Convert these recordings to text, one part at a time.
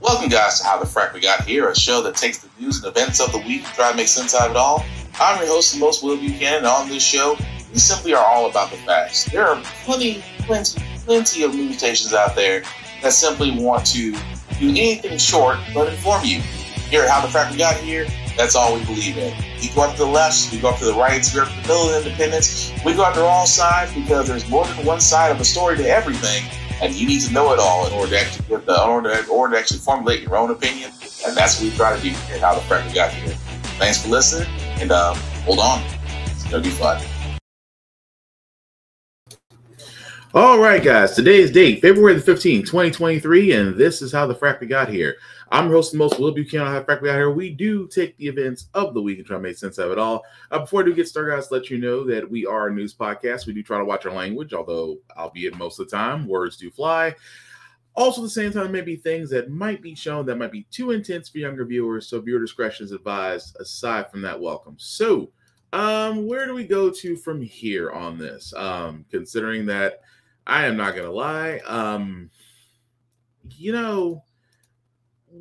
Welcome, guys, to How the Frack We Got Here, a show that takes the news and events of the week and try to make sense out of it all. I'm your host, the most Will Buchanan, and on this show, we simply are all about the facts. There are plenty of news stations out there that simply want to do anything short but inform you. Here at How the Frack We Got Here, that's all we believe in. We go up to the left, we go up to the right, we go up to the middle of independence, we go after all sides because there's more than one side of a story to everything. And you need to know it all in order to actually formulate your own opinion. And that's what we try to do here at How the Frack We Got Here. Thanks for listening, and hold on. It's going to be fun. All right, guys. Today's date, February the 15th, 2023, and this is How the Frack We Got Here. I'm your host, the most Will Buchanan, How the Frack We Got Here. We do take the events of the week and try to make sense of it all. Before we do get started, guys, let you know that we are a news podcast. We do try to watch our language, although, albeit most of the time, words do fly. Also, at the same time, there may be things that might be shown that might be too intense for younger viewers, so viewer discretion is advised. Aside from that, welcome. So, where do we go to from here on this? Considering that I am not going to lie,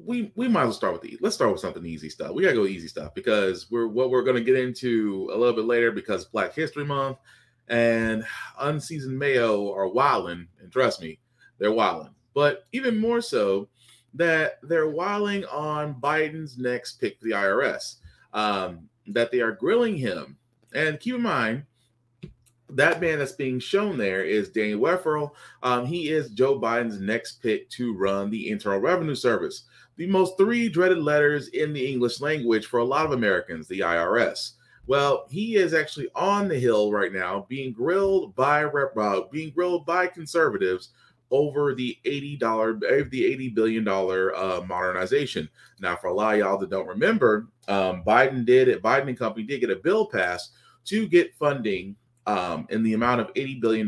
we might as well start with let's start with something easy stuff. We got to go easy stuff because what we're going to get into a little bit later because it's Black History Month and unseasoned mayo are wilding, and trust me, they're wilding. But even more so that they're wilding on Biden's next pick for the IRS, that they are grilling him. And keep in mind, that man that's being shown there is Daniel Wefferle. He is Joe Biden's next pick to run the Internal Revenue Service, the most three dreaded letters in the English language for a lot of Americans, the IRS. Well, he is actually on the Hill right now, being grilled by conservatives over the $80 billion modernization. Now, for a lot of y'all that don't remember, Biden and company did get a bill passed to get funding in the amount of $80 billion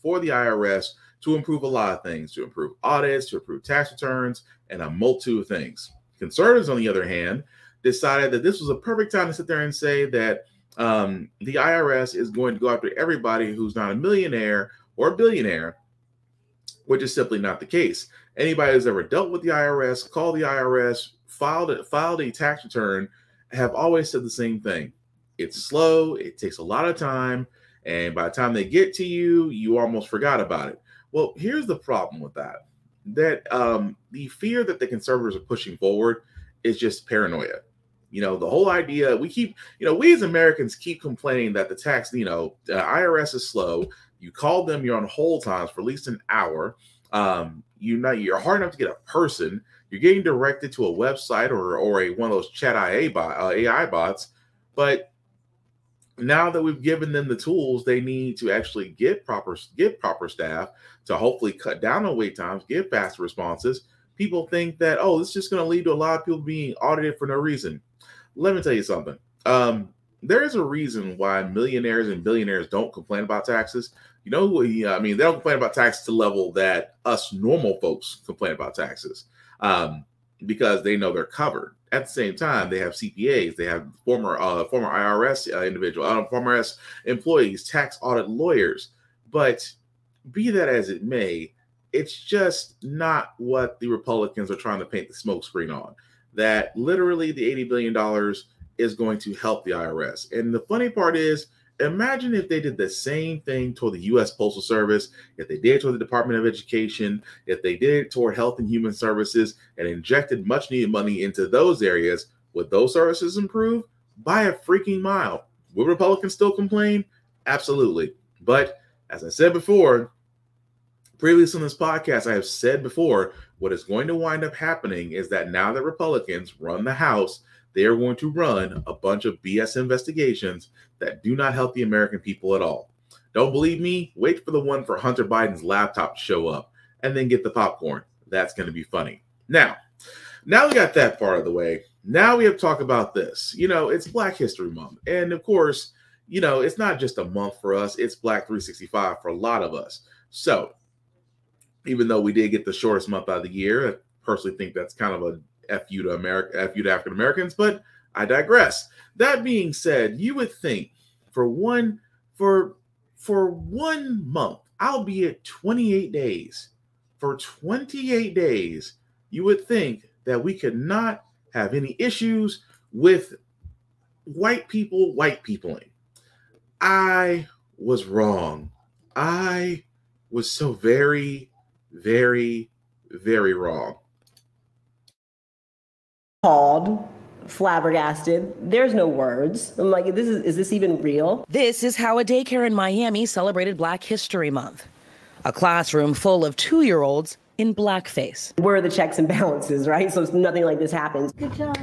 for the IRS to improve a lot of things, to improve audits, to improve tax returns, and a multitude of things. Conservatives, on the other hand, decided that this was a perfect time to sit there and say that the IRS is going to go after everybody who's not a millionaire or a billionaire, which is simply not the case. Anybody who's ever dealt with the IRS, called the IRS, filed a tax return, have always said the same thing. It's slow, it takes a lot of time, and by the time they get to you, you almost forgot about it. Well, here's the problem with that. The fear that the conservatives are pushing forward is just paranoia. The whole idea, we as Americans keep complaining that the IRS is slow. You call them, you're on hold times for at least an hour. You're hard enough to get a person. You're getting directed to a website or one of those chat AI bots. But now that we've given them the tools they need to actually get proper staff to hopefully cut down on wait times, give faster responses, people think that, this is just going to lead to a lot of people being audited for no reason. Let me tell you something. There is a reason why millionaires and billionaires don't complain about taxes. They don't complain about taxes to the level that us normal folks complain about taxes because they know they're covered. At the same time, they have CPAs, they have former IRS former IRS employees, tax audit lawyers. But be that as it may, it's just not what the Republicans are trying to paint the smokescreen on. That literally the $80 billion is going to help the IRS. And the funny part is, imagine if they did the same thing toward the U.S. Postal Service, if they did it toward the Department of Education, if they did it toward Health and Human Services and injected much needed money into those areas. Would those services improve? By a freaking mile. Will Republicans still complain? Absolutely. But as I said before, previously on this podcast, I have said before, what is going to wind up happening is that now that Republicans run the House, they are going to run a bunch of BS investigations that do not help the American people at all. Don't believe me? Wait for the one for Hunter Biden's laptop to show up and then get the popcorn. That's going to be funny. Now we got that part of the way. Now we have to talk about this. It's Black History Month. And of course, it's not just a month for us. It's Black 365 for a lot of us. So even though we did get the shortest month out of the year, I personally think that's kind of a F you to African Americans, but I digress. That being said, you would think for one month, albeit 28 days, for 28 days, you would think that we could not have any issues with white people white peopling. I was wrong. I was so very, very, very wrong. Called, flabbergasted. There's no words. I'm like, is this even real? This is how a daycare in Miami celebrated Black History Month. A classroom full of 2-year-olds in blackface. Where are the checks and balances, right? So nothing like this happens. Good job.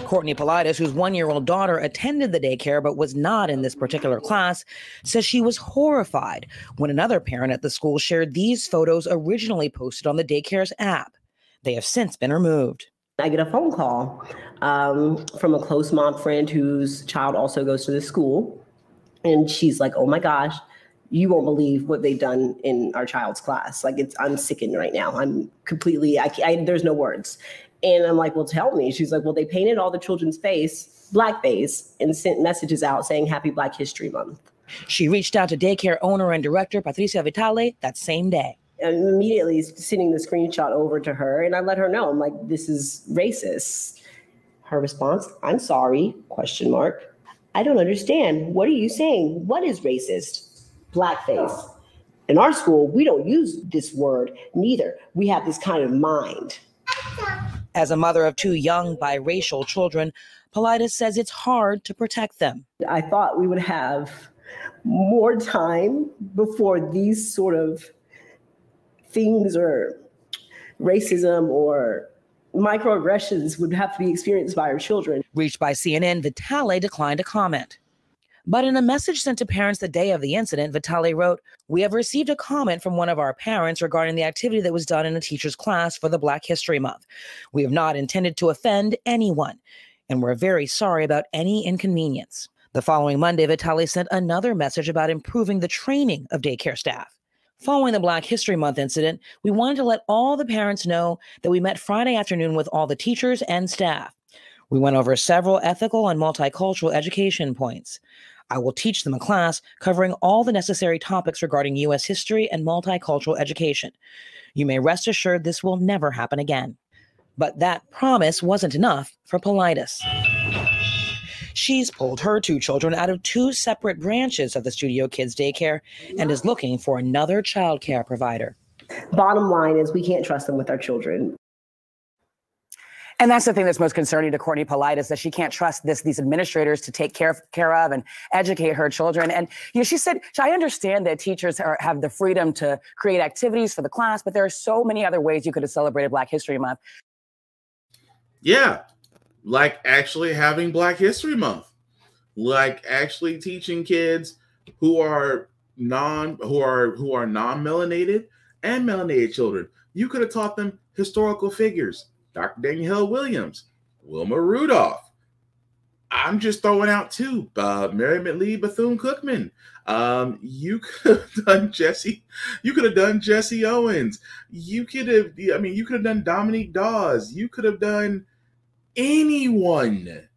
Courtney Politis, whose 1-year-old daughter attended the daycare but was not in this particular class, says she was horrified when another parent at the school shared these photos originally posted on the daycare's app. They have since been removed. I get a phone call from a close mom friend whose child also goes to this school. And she's like, oh my gosh, you won't believe what they've done in our child's class. Like, I'm sickened right now. I'm completely, there's no words. And I'm like, well, tell me. She's like, well, they painted all the children's face, blackface, and sent messages out saying Happy Black History Month. She reached out to daycare owner and director Patricia Vitale that same day. I'm immediately sending the screenshot over to her, and I let her know. I'm like, this is racist. Her response, I'm sorry, ? I don't understand. What are you saying? What is racist? Blackface. In our school, we don't use this word neither. We have this kind of mind. As a mother of 2 young biracial children, Politis says it's hard to protect them. I thought we would have more time before these sort of things or racism or microaggressions would have to be experienced by our children. Reached by CNN, Vitale declined to comment. But in a message sent to parents the day of the incident, Vitale wrote, "We have received a comment from one of our parents regarding the activity that was done in a teacher's class for the Black History Month. We have not intended to offend anyone, and we're very sorry about any inconvenience." The following Monday, Vitale sent another message about improving the training of daycare staff. Following the Black History Month incident, we wanted to let all the parents know that we met Friday afternoon with all the teachers and staff. We went over several ethical and multicultural education points. I will teach them a class covering all the necessary topics regarding U.S. history and multicultural education. You may rest assured this will never happen again. But that promise wasn't enough for Politis. She's pulled her 2 children out of 2 separate branches of the Studio Kids daycare and is looking for another childcare provider. Bottom line is we can't trust them with our children. And that's the thing that's most concerning to Courtney Politis, that she can't trust these administrators to take care of and educate her children. And she said, I understand that teachers have the freedom to create activities for the class, but there are so many other ways you could have celebrated Black History Month. Yeah, like actually having Black History Month, like actually teaching kids who are non-melanated and melanated children. You could have taught them historical figures. Dr. Daniel Hill Williams, Wilma Rudolph. I'm just throwing out 2. Mary McLeod Bethune-Cookman. You could have done Jesse. You could have done Jesse Owens. You could have done Dominique Dawes. You could have done anyone.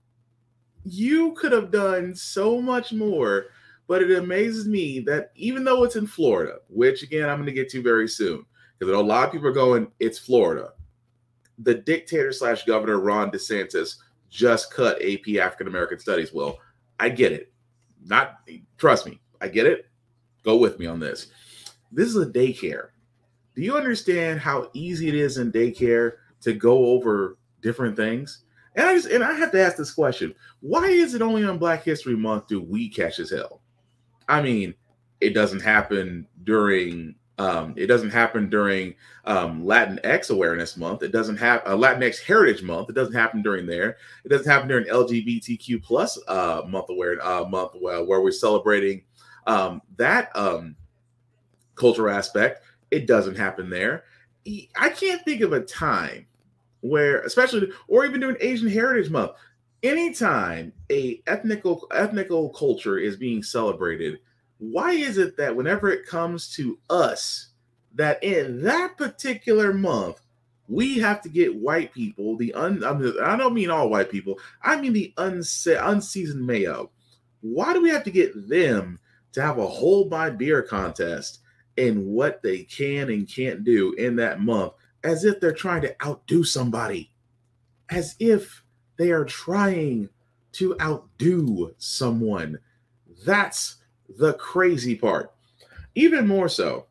You could have done so much more. But it amazes me that even though it's in Florida, which again I'm going to get to very soon, because a lot of people are going, it's Florida. The dictator / governor Ron DeSantis just cut AP African American Studies. Well, I get it. Trust me, I get it. Go with me on this. This is a daycare. Do you understand how easy it is in daycare to go over different things? And I have to ask this question: why is it only on Black History Month do we catch as hell? I mean, it doesn't happen during. Latinx Awareness Month. It doesn't have Latinx Heritage Month. It doesn't happen during there. It doesn't happen during LGBTQ plus month where we're celebrating that cultural aspect. It doesn't happen there. I can't think of a time where, especially, or even during Asian Heritage Month, anytime a ethnical culture is being celebrated, why is it that whenever it comes to us, that in that particular month, we have to get white people, I don't mean all white people, I mean the unseasoned mayo. Why do we have to get them to have a hold my beer contest in what they can and can't do in that month, as if they're trying to outdo somebody? as if they are trying to outdo someone. That's the crazy part. Even more so,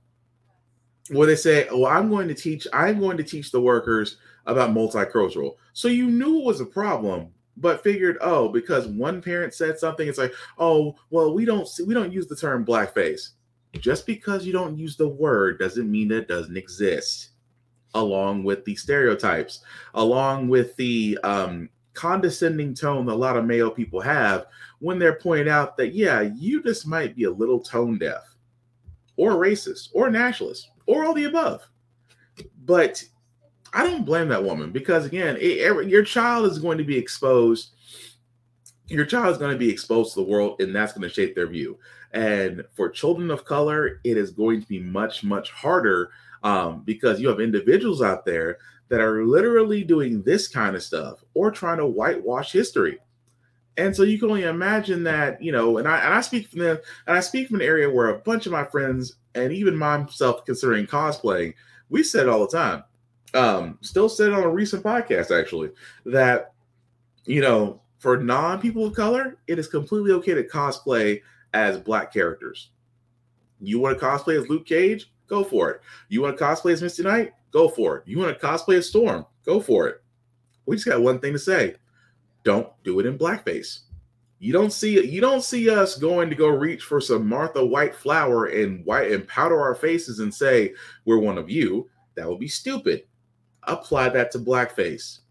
where they say, "Oh, I'm going to teach the workers about multicultural." So you knew it was a problem, but figured, oh, because one parent said something, it's like, oh, well, we don't use the term blackface. Just because you don't use the word doesn't mean that it doesn't exist. Along with the stereotypes, along with the condescending tone that a lot of male people have when they're pointing out that, yeah, you just might be a little tone deaf or racist or nationalist or all the above. But I don't blame that woman, because again, your child is going to be exposed. Your child is going to be exposed to the world, and that's going to shape their view. And for children of color, it is going to be much, much harder, because you have individuals out there that are literally doing this kind of stuff or trying to whitewash history. And so you can only imagine that, and I speak from an area where a bunch of my friends, and even myself considering cosplaying, we said it all the time. Still said it on a recent podcast, actually, that, for non-people of color, it is completely okay to cosplay as Black characters. You want to cosplay as Luke Cage? Go for it. You want to cosplay as Misty Knight? Go for it. You want to cosplay as Storm? Go for it. We just got one thing to say. Don't do it in blackface. You don't see us going to go reach for some Martha White flour and powder our faces and say we're one of you. That would be stupid. Apply that to blackface.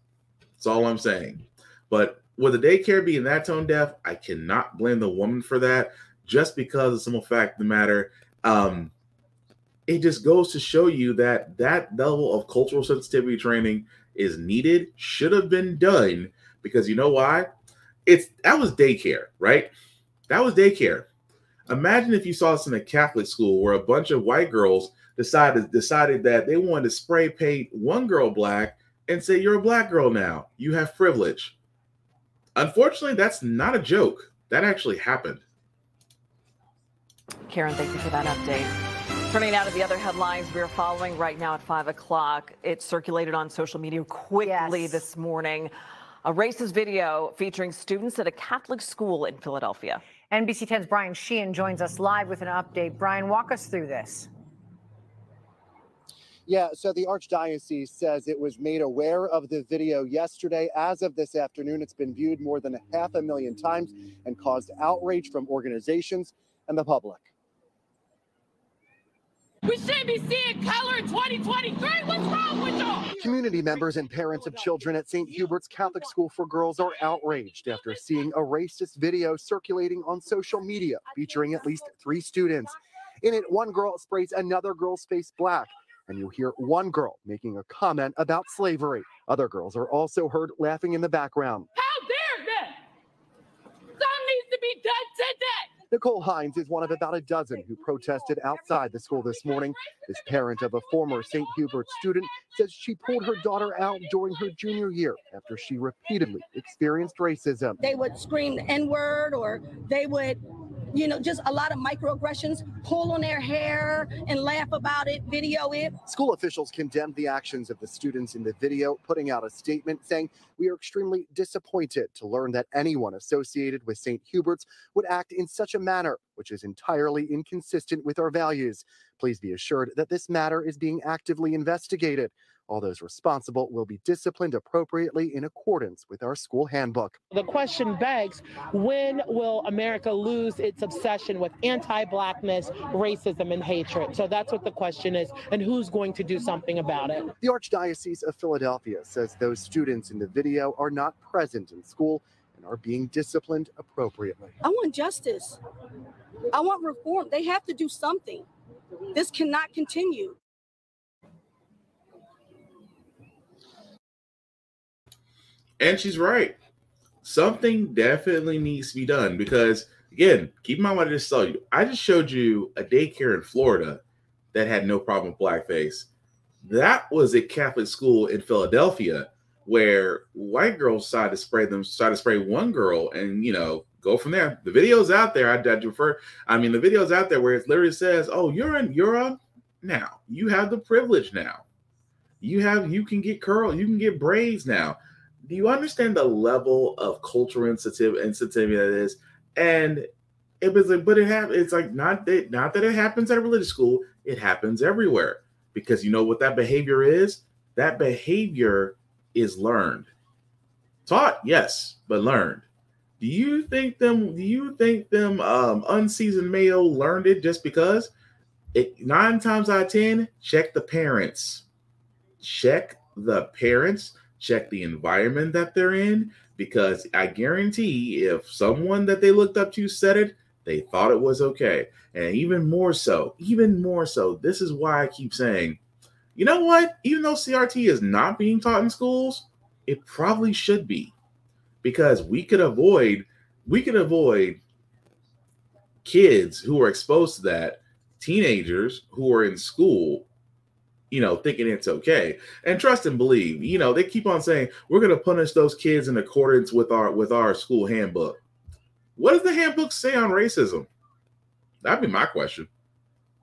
That's all I'm saying. But with the daycare being that tone deaf, I cannot blame the woman for that, just because of the simple fact of the matter. It just goes to show you that level of cultural sensitivity training is needed, should have been done, because you know why? That was daycare, right? That was daycare. Imagine if you saw this in a Catholic school where a bunch of white girls decided that they wanted to spray paint one girl black and say, "You're a Black girl now. You have privilege." Unfortunately, that's not a joke. That actually happened. Karen, thank you for that update. Turning now to the other headlines we're following right now at 5 o'clock. It circulated on social media quickly this morning. A racist video featuring students at a Catholic school in Philadelphia. NBC 10's Brian Sheehan joins us live with an update. Brian, walk us through this. Yeah, so the Archdiocese says it was made aware of the video yesterday. As of this afternoon, it's been viewed more than 500,000 times and caused outrage from organizations and the public. We shouldn't be seeing color in 2023. What's wrong with y'all? Community members and parents of children at St. Hubert's Catholic School for Girls are outraged after seeing a racist video circulating on social media featuring at least 3 students. In it, one girl sprays another girl's face black, and you hear one girl making a comment about slavery. Other girls are also heard laughing in the background. How dare they? Something needs to be done today. Nicole Hines is one of about a dozen who protested outside the school this morning. This parent of a former St. Hubert student says she pulled her daughter out during her junior year after she repeatedly experienced racism. They would scream the N-word, or they would, just a lot of microaggressions, pull on their hair and laugh about it, video it. School officials condemned the actions of the students in the video, putting out a statement saying, "We are extremely disappointed to learn that anyone associated with St. Hubert's would act in such a manner, which is entirely inconsistent with our values. Please be assured that this matter is being actively investigated. All those responsible will be disciplined appropriately in accordance with our school handbook." The question begs, when will America lose its obsession with anti-Blackness, racism, and hatred? So that's what the question is, and who's going to do something about it? The Archdiocese of Philadelphia says those students in the video are not present in school and are being disciplined appropriately. I want justice. I want reform. They have to do something. This cannot continue. And she's right. Something definitely needs to be done, because, again, keep in mind what I just told you. I just showed you a daycare in Florida that had no problem with blackface. That was a Catholic school in Philadelphia where white girls decided to spray one girl and, go from there. The video's out there. The video's out there where it literally says, "Oh, you're now. You have the privilege now. You can get curls. You can get braids now." Do you understand the level of cultural insensitivity that is? And it was like, but it happens. It's like not that it happens at a religious school. It happens everywhere, because you know what that behavior is. That behavior is learned, taught, yes, but learned. Do you think them unseasoned mayo learned it just because? 9 times out of 10, check the parents. Check the parents. Check the environment that they're in, because I guarantee if someone that they looked up to said it, they thought it was okay. And even more so, this is why I keep saying, you know what? Even though CRT is not being taught in schools, it probably should be, because we could avoid kids who are exposed to that, teenagers who are in school, thinking it's okay. And trust and believe, they keep on saying we're going to punish those kids in accordance with our school handbook. What does the handbook say on racism? That'd be my question.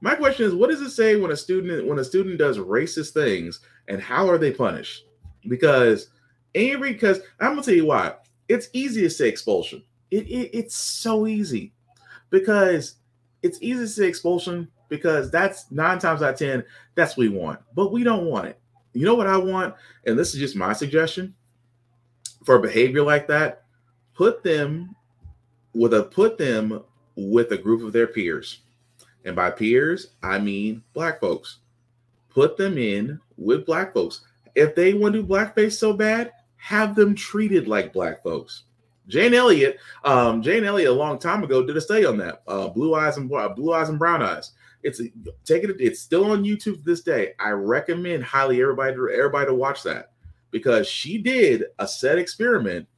My question is, what does it say when a student does racist things, and how are they punished? Because I'm gonna tell you why. It's easy to say expulsion. It's so easy, because it's easy to say expulsion, because that's 9 times out of 10, that's what we want. But we don't want it. You know what I want? And this is just my suggestion for behavior like that. Put them with a group of their peers. And by peers, I mean black folks. Put them in with black folks. If they want to do blackface so bad, have them treated like black folks. Jane Elliott a long time ago did a study on that. Blue eyes and brown eyes. It's still on YouTube to this day. I recommend highly everybody to watch that, because she did a set experiment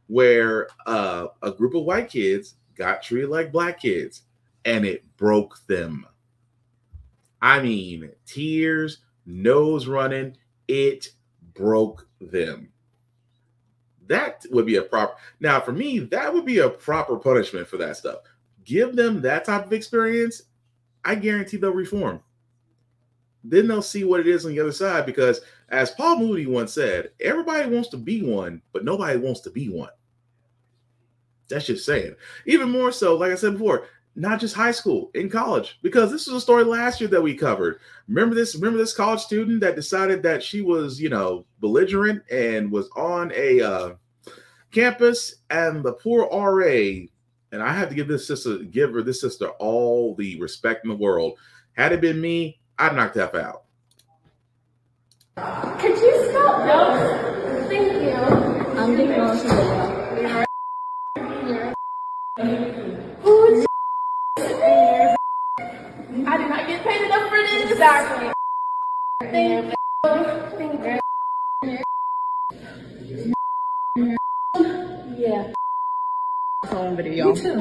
where a group of white kids got treated like black kids, and it broke them. I mean, tears, nose running, it broke them. That would be now for me, that would be a proper punishment for that stuff. Give them that type of experience. I guarantee they'll reform. Then they'll see what it is on the other side, because as Paul Moody once said, everybody wants to be one, but nobody wants to be one. That's just saying. Even more so, like I said before, not just high school, in college, because this was a story last year that we covered. Remember this college student that decided that she was, belligerent and was on a campus, and the poor RA, and I have to give her this sister all the respect in the world. Had it been me, I'd knock that out. Could you stop? No. Thank you. I'm the emotional. Who's I did not get paid enough for this. Exactly. Thank you. Yeah. Phone video. Me too.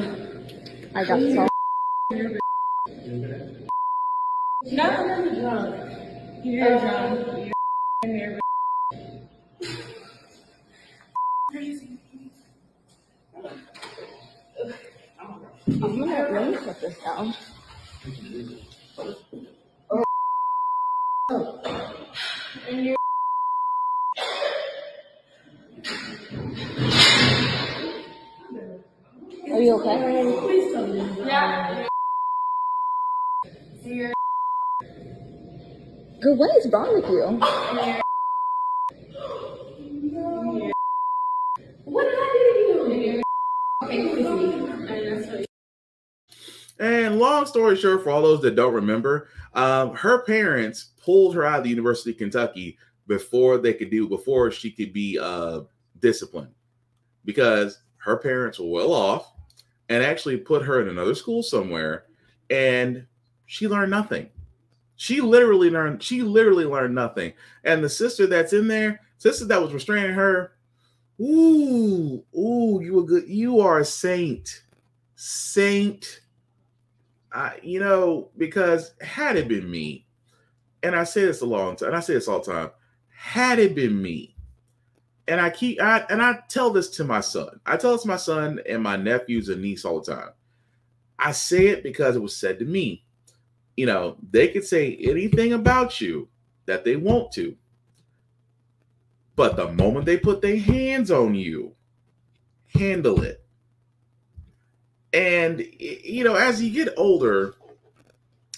I got so. No. You're drunk. You're crazy. Let me put this down. And you're Are you okay? Please tell me. Yeah. You're Girl, what is wrong with you? What did I do to you? And long story short, for all those that don't remember, her parents pulled her out of the University of Kentucky before she could be disciplined, because her parents were well off and actually put her in another school somewhere, and she learned nothing. She literally learned nothing. And the sister that's in there, sister that was restraining her, you were good. You are a saint. Because had it been me, and I say this a long time, and I say this all the time, had it been me, and I tell this to my son. I tell this to my son and my nephews and niece all the time. I say it because it was said to me. They could say anything about you that they want to, But the moment they put their hands on you, handle it. And, you know, as you get older,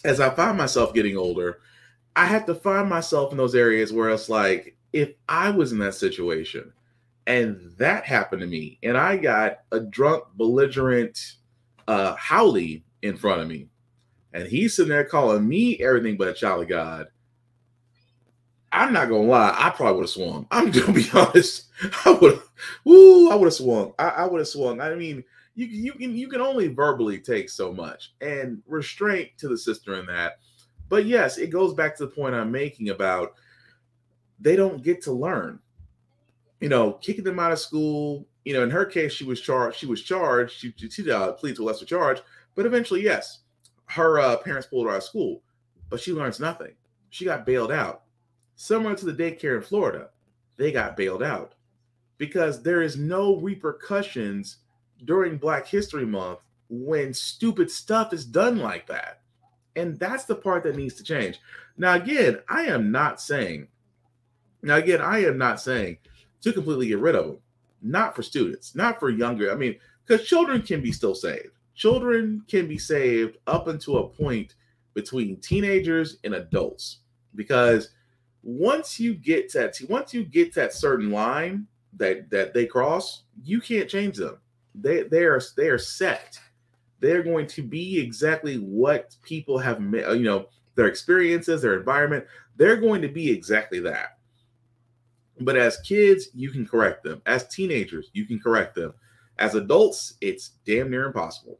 as I find myself getting older, I have to find myself in those areas where it's like, if I was in that situation and that happened to me and I got a drunk, belligerent Howley in front of me and he's sitting there calling me everything but a child of God, I'm not gonna lie, I probably would have swung. I'm gonna be honest. I would have swung. I would have swung. I mean, you can only verbally take so much, and restraint to the sister in that. But yes, it goes back to the point I'm making about they don't get to learn. You know, kicking them out of school. You know, in her case, she was charged. She pleaded to a lesser charge, but eventually, yes, her parents pulled her out of school, but she learns nothing. She got bailed out. Similar to the daycare in Florida, they got bailed out because there is no repercussions during Black History Month when stupid stuff is done like that. And that's the part that needs to change. Now, again, I am not saying to completely get rid of them. Not for students, not for younger. I mean, because children can be still saved. Children can be saved up until a point between teenagers and adults. Because once you get that certain line that they cross, you can't change them. They are set. They're going to be exactly what people have, you know, their experiences, their environment. They're going to be exactly that. But as kids, you can correct them. As teenagers, you can correct them. As adults, it's damn near impossible.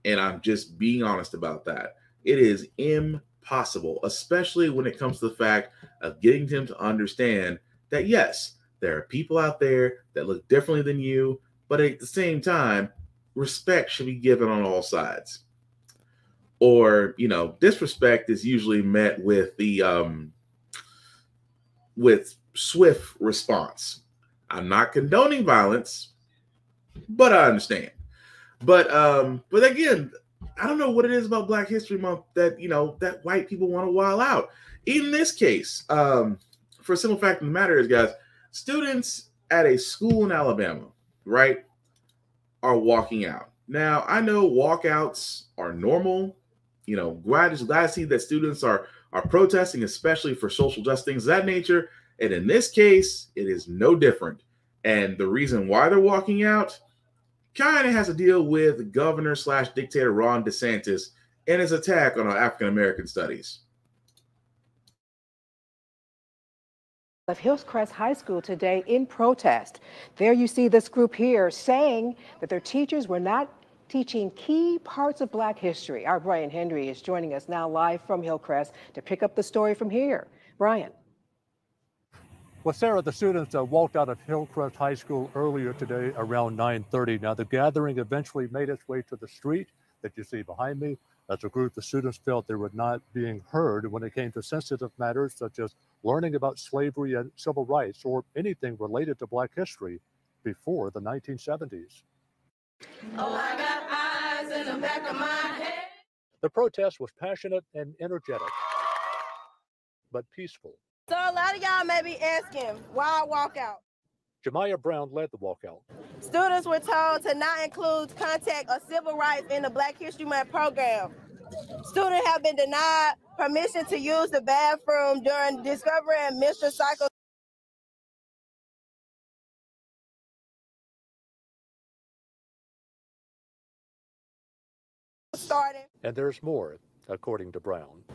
And I'm just being honest about that. It is impossible, especially when it comes to the fact of getting them to understand that, yes, there are people out there that look differently than you, but at the same time, respect should be given on all sides. Or, you know, disrespect is usually met with the with swift response. I'm not condoning violence, but I understand. But again, I don't know what it is about Black History Month that, you know, that white people want to wild out. In this case, for a simple fact of the matter is, guys, students at a school in Alabama, right, are walking out. Now, I know walkouts are normal. You know, glad to see that students are protesting, especially for social justice things of that nature. And in this case, it is no different. And the reason why they're walking out kind of has to deal with Governor/Dictator Ron DeSantis and his attack on our African-American studies. Of Hillcrest High School today in protest. There you see this group here saying that their teachers were not teaching key parts of Black history. Our Brian Henry is joining us now live from Hillcrest to pick up the story from here. Brian. Well, Sarah, the students walked out of Hillcrest High School earlier today around 9:30. Now, the gathering eventually made its way to the street that you see behind me. As a group, the students felt they were not being heard when it came to sensitive matters such as learning about slavery and civil rights or anything related to Black history before the 1970s. Oh, I got eyes in the back of my head. The protest was passionate and energetic, but peaceful. So a lot of y'all may be asking, why walk out? Jemiah Brown led the walkout. Students were told to not include contact or civil rights in the Black History Month program. Students have been denied permission to use the bathroom during Discovery and Mr. Cycle starting. And there's more, according to Brown.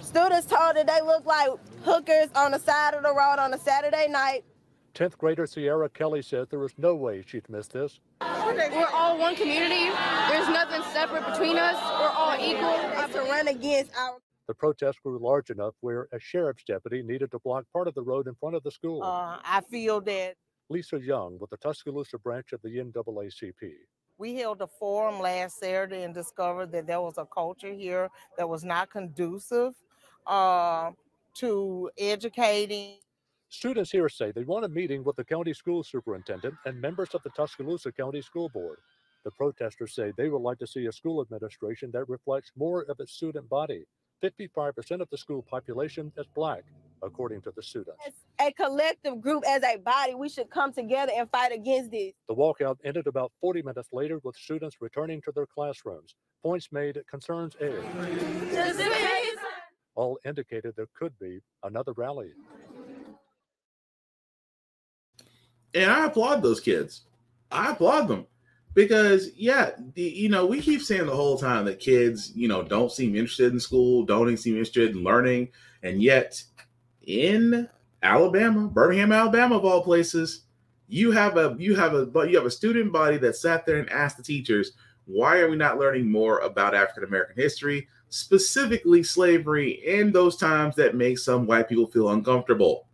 Students told that they look like hookers on the side of the road on a Saturday night. 10th grader Sierra Kelly said there was no way she'd miss this. We're all one community. There's nothing separate between us. We're all equal. To run against our... The protest grew large enough where a sheriff's deputy needed to block part of the road in front of the school. I feel that Lisa Young with the Tuscaloosa branch of the NAACP. We held a forum last Saturday and discovered that there was a culture here that was not conducive to educating. Students here say they want a meeting with the county school superintendent and members of the Tuscaloosa County School Board. The protesters say they would like to see a school administration that reflects more of its student body. 55% of the school population is Black, according to the students. As a collective group, as a body, we should come together and fight against this. The walkout ended about 40 minutes later with students returning to their classrooms. Points made, concerns aired. All indicated there could be another rally. And I applaud those kids. I applaud them because, yeah, we keep saying the whole time that kids, don't seem interested in school, don't seem interested in learning. And yet in Alabama, Birmingham, Alabama, of all places, you have a student body that sat there and asked the teachers, why are we not learning more about African-American history, specifically slavery, and those times that make some white people feel uncomfortable?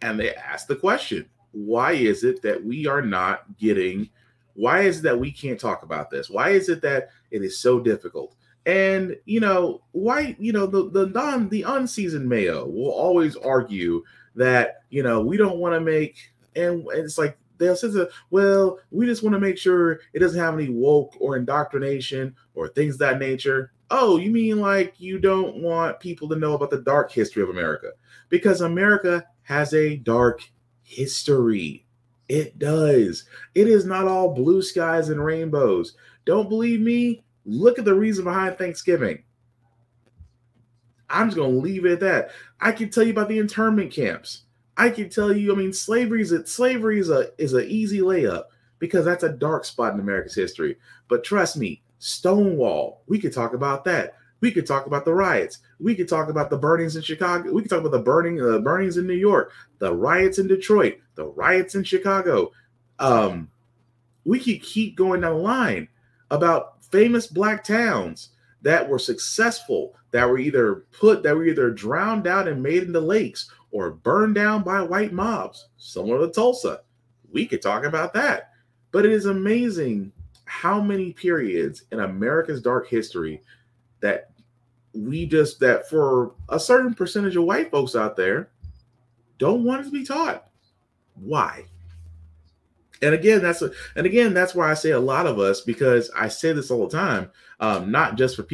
And they asked the question, why is it that we are not getting, why is it that we can't talk about this? Why is it that it is so difficult? And, why, the unseasoned Mayo will always argue that, we don't want to make, and it's like, they'll say, well, we just want to make sure it doesn't have any woke or indoctrination or things of that nature. Oh, you mean like you don't want people to know about the dark history of America? Because America has a dark history. It does. It is not all blue skies and rainbows. Don't believe me? Look at the reason behind Thanksgiving. I'm just going to leave it at that. I can tell you about the internment camps. I can tell you, slavery is an easy layup because that's a dark spot in America's history. But trust me, Stonewall, we could talk about that. We could talk about the riots. We could talk about the burnings in Chicago. We could talk about the burnings in New York, the riots in Detroit, the riots in Chicago. We could keep going down the line about famous Black towns that were successful, that were either drowned out and made into lakes or burned down by white mobs, similar to Tulsa. We could talk about that. But it is amazing how many periods in America's dark history that for a certain percentage of white folks out there don't want it to be taught. Why? And again, that's why I say a lot of us, because I say this all the time, not just for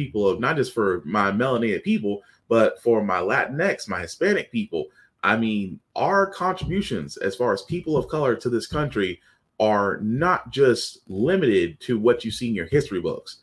my melanated people, but for my Latinx, my Hispanic people. Our contributions as far as people of color to this country are not just limited to what you see in your history books.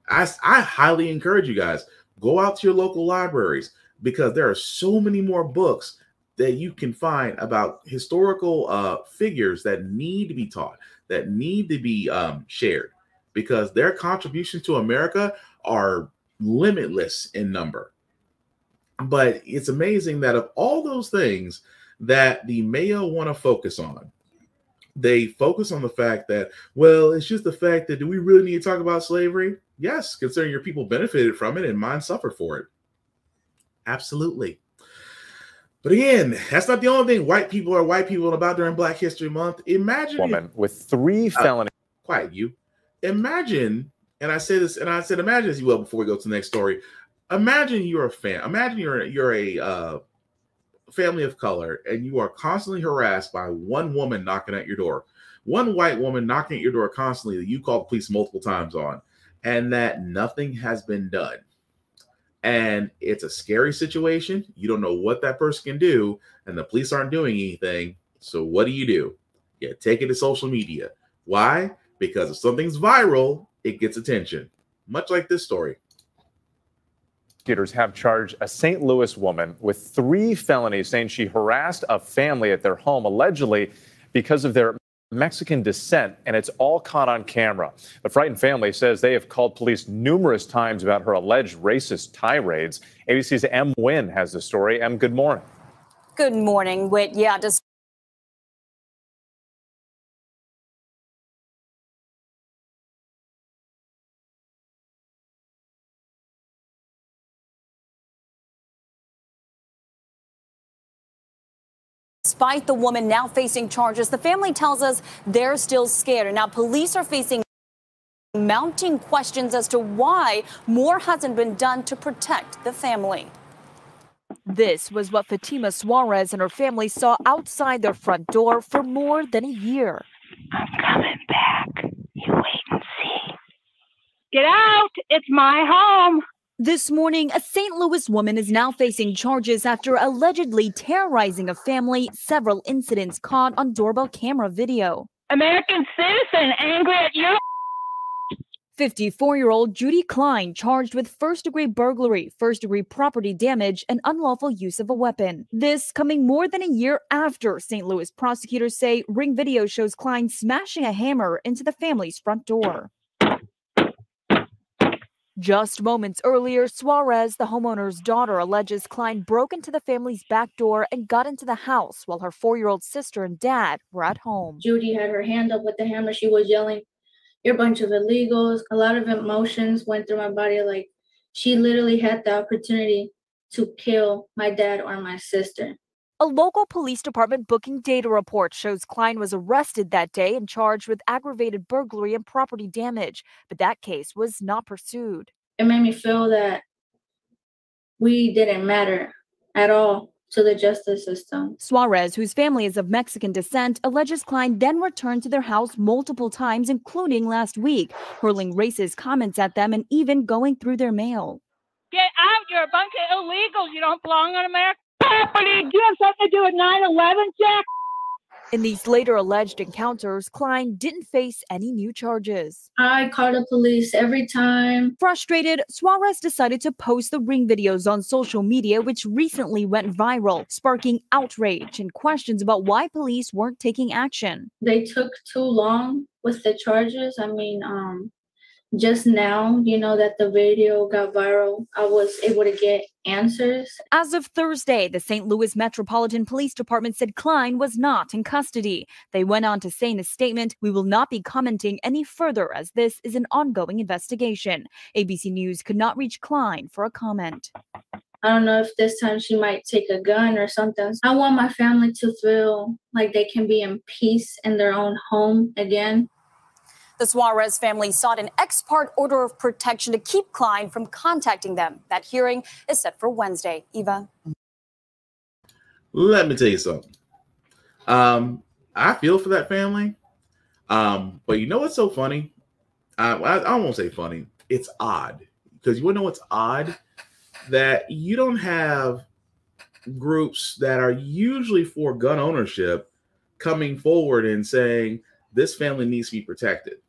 I highly encourage you guys, go out to your local libraries, because there are so many more books that you can find about historical figures that need to be taught, that need to be shared, because their contributions to America are limitless in number. But it's amazing that of all those things that the Mayo want to focus on, they focus on the fact that, well, it's just the fact that, do we really need to talk about slavery? Yes, considering your people benefited from it and mine suffered for it. Absolutely. But again, that's not the only thing white people are white people about during Black History Month. Imagine woman with 3 felonies. Quiet, you. Imagine, and I say this, and I said, imagine as you will before we go to the next story. Imagine you're a fan. Imagine you're a family of color, and you are constantly harassed by one woman knocking at your door, one white woman knocking at your door constantly that you call the police multiple times on, and that nothing has been done. And it's a scary situation. You don't know what that person can do, and the police aren't doing anything. So what do? You take it to social media. Why? Because if something's viral, it gets attention. Much like this story. Prosecutors have charged a St. Louis woman with 3 felonies, saying she harassed a family at their home, allegedly because of their Mexican descent, and it's all caught on camera. The frightened family says they have called police numerous times about her alleged racist tirades. ABC's M. Nguyen has the story. M, good morning. Good morning, Whit. Yeah, despite the woman now facing charges, the family tells us they're still scared. And now police are facing mounting questions as to why more hasn't been done to protect the family. This was what Fatima Suarez and her family saw outside their front door for more than a year. I'm coming back. You wait and see. Get out! It's my home. This morning, a St. Louis woman is now facing charges after allegedly terrorizing a family, several incidents caught on doorbell camera video. American citizen angry at you. 54-year-old Judy Klein charged with first-degree burglary, first-degree property damage, and unlawful use of a weapon. This coming more than a year after St. Louis prosecutors say Ring video shows Klein smashing a hammer into the family's front door. Just moments earlier, Suarez, the homeowner's daughter, alleges Klein broke into the family's back door and got into the house while her 4-year-old sister and dad were at home. Judy had her hand up with the hammer. She was yelling, "You're a bunch of illegals." A lot of emotions went through my body. Like, she literally had the opportunity to kill my dad or my sister. A local police department booking data report shows Klein was arrested that day and charged with aggravated burglary and property damage, but that case was not pursued. It made me feel that we didn't matter at all to the justice system. Suarez, whose family is of Mexican descent, alleges Klein then returned to their house multiple times, including last week, hurling racist comments at them and even going through their mail. Get out! You're a bunch of illegals. You don't belong on American property. Do you have something to do with 9/11, Jack? In these later alleged encounters, Klein didn't face any new charges. I called the police every time. Frustrated, Suarez decided to post the Ring videos on social media, which recently went viral, sparking outrage and questions about why police weren't taking action. They took too long with the charges. I mean, just now, that the video got viral, I was able to get answers. As of Thursday, the St. Louis Metropolitan Police Department said Klein was not in custody. They went on to say in a statement, "We will not be commenting any further as this is an ongoing investigation." ABC News could not reach Klein for a comment. I don't know if this time she might take a gun or something. I want my family to feel like they can be in peace in their own home again. The Suarez family sought an ex parte order of protection to keep Klein from contacting them. That hearing is set for Wednesday. Eva? Let me tell you something. I feel for that family. But you know what's so funny? I won't say funny. It's odd. Because you want to know what's odd? That you don't have groups that are usually for gun ownership coming forward and saying this family needs to be protected.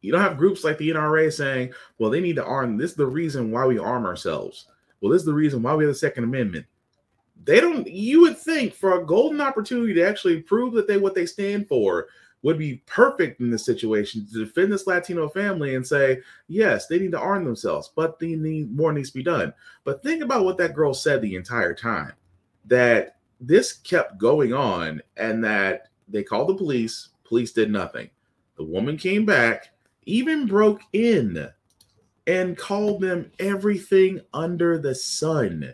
You don't have groups like the NRA saying, well, they need to arm. This is the reason why we arm ourselves. Well, this is the reason why we have the Second Amendment. They don't. You would think for a golden opportunity to actually prove that what they stand for would be perfect in this situation to defend this Latino family and say, yes, they need to arm themselves, but more needs to be done. But think about what that girl said the entire time, that this kept going on and that they called the police. Police did nothing. The woman came back, even broke in and called them everything under the sun.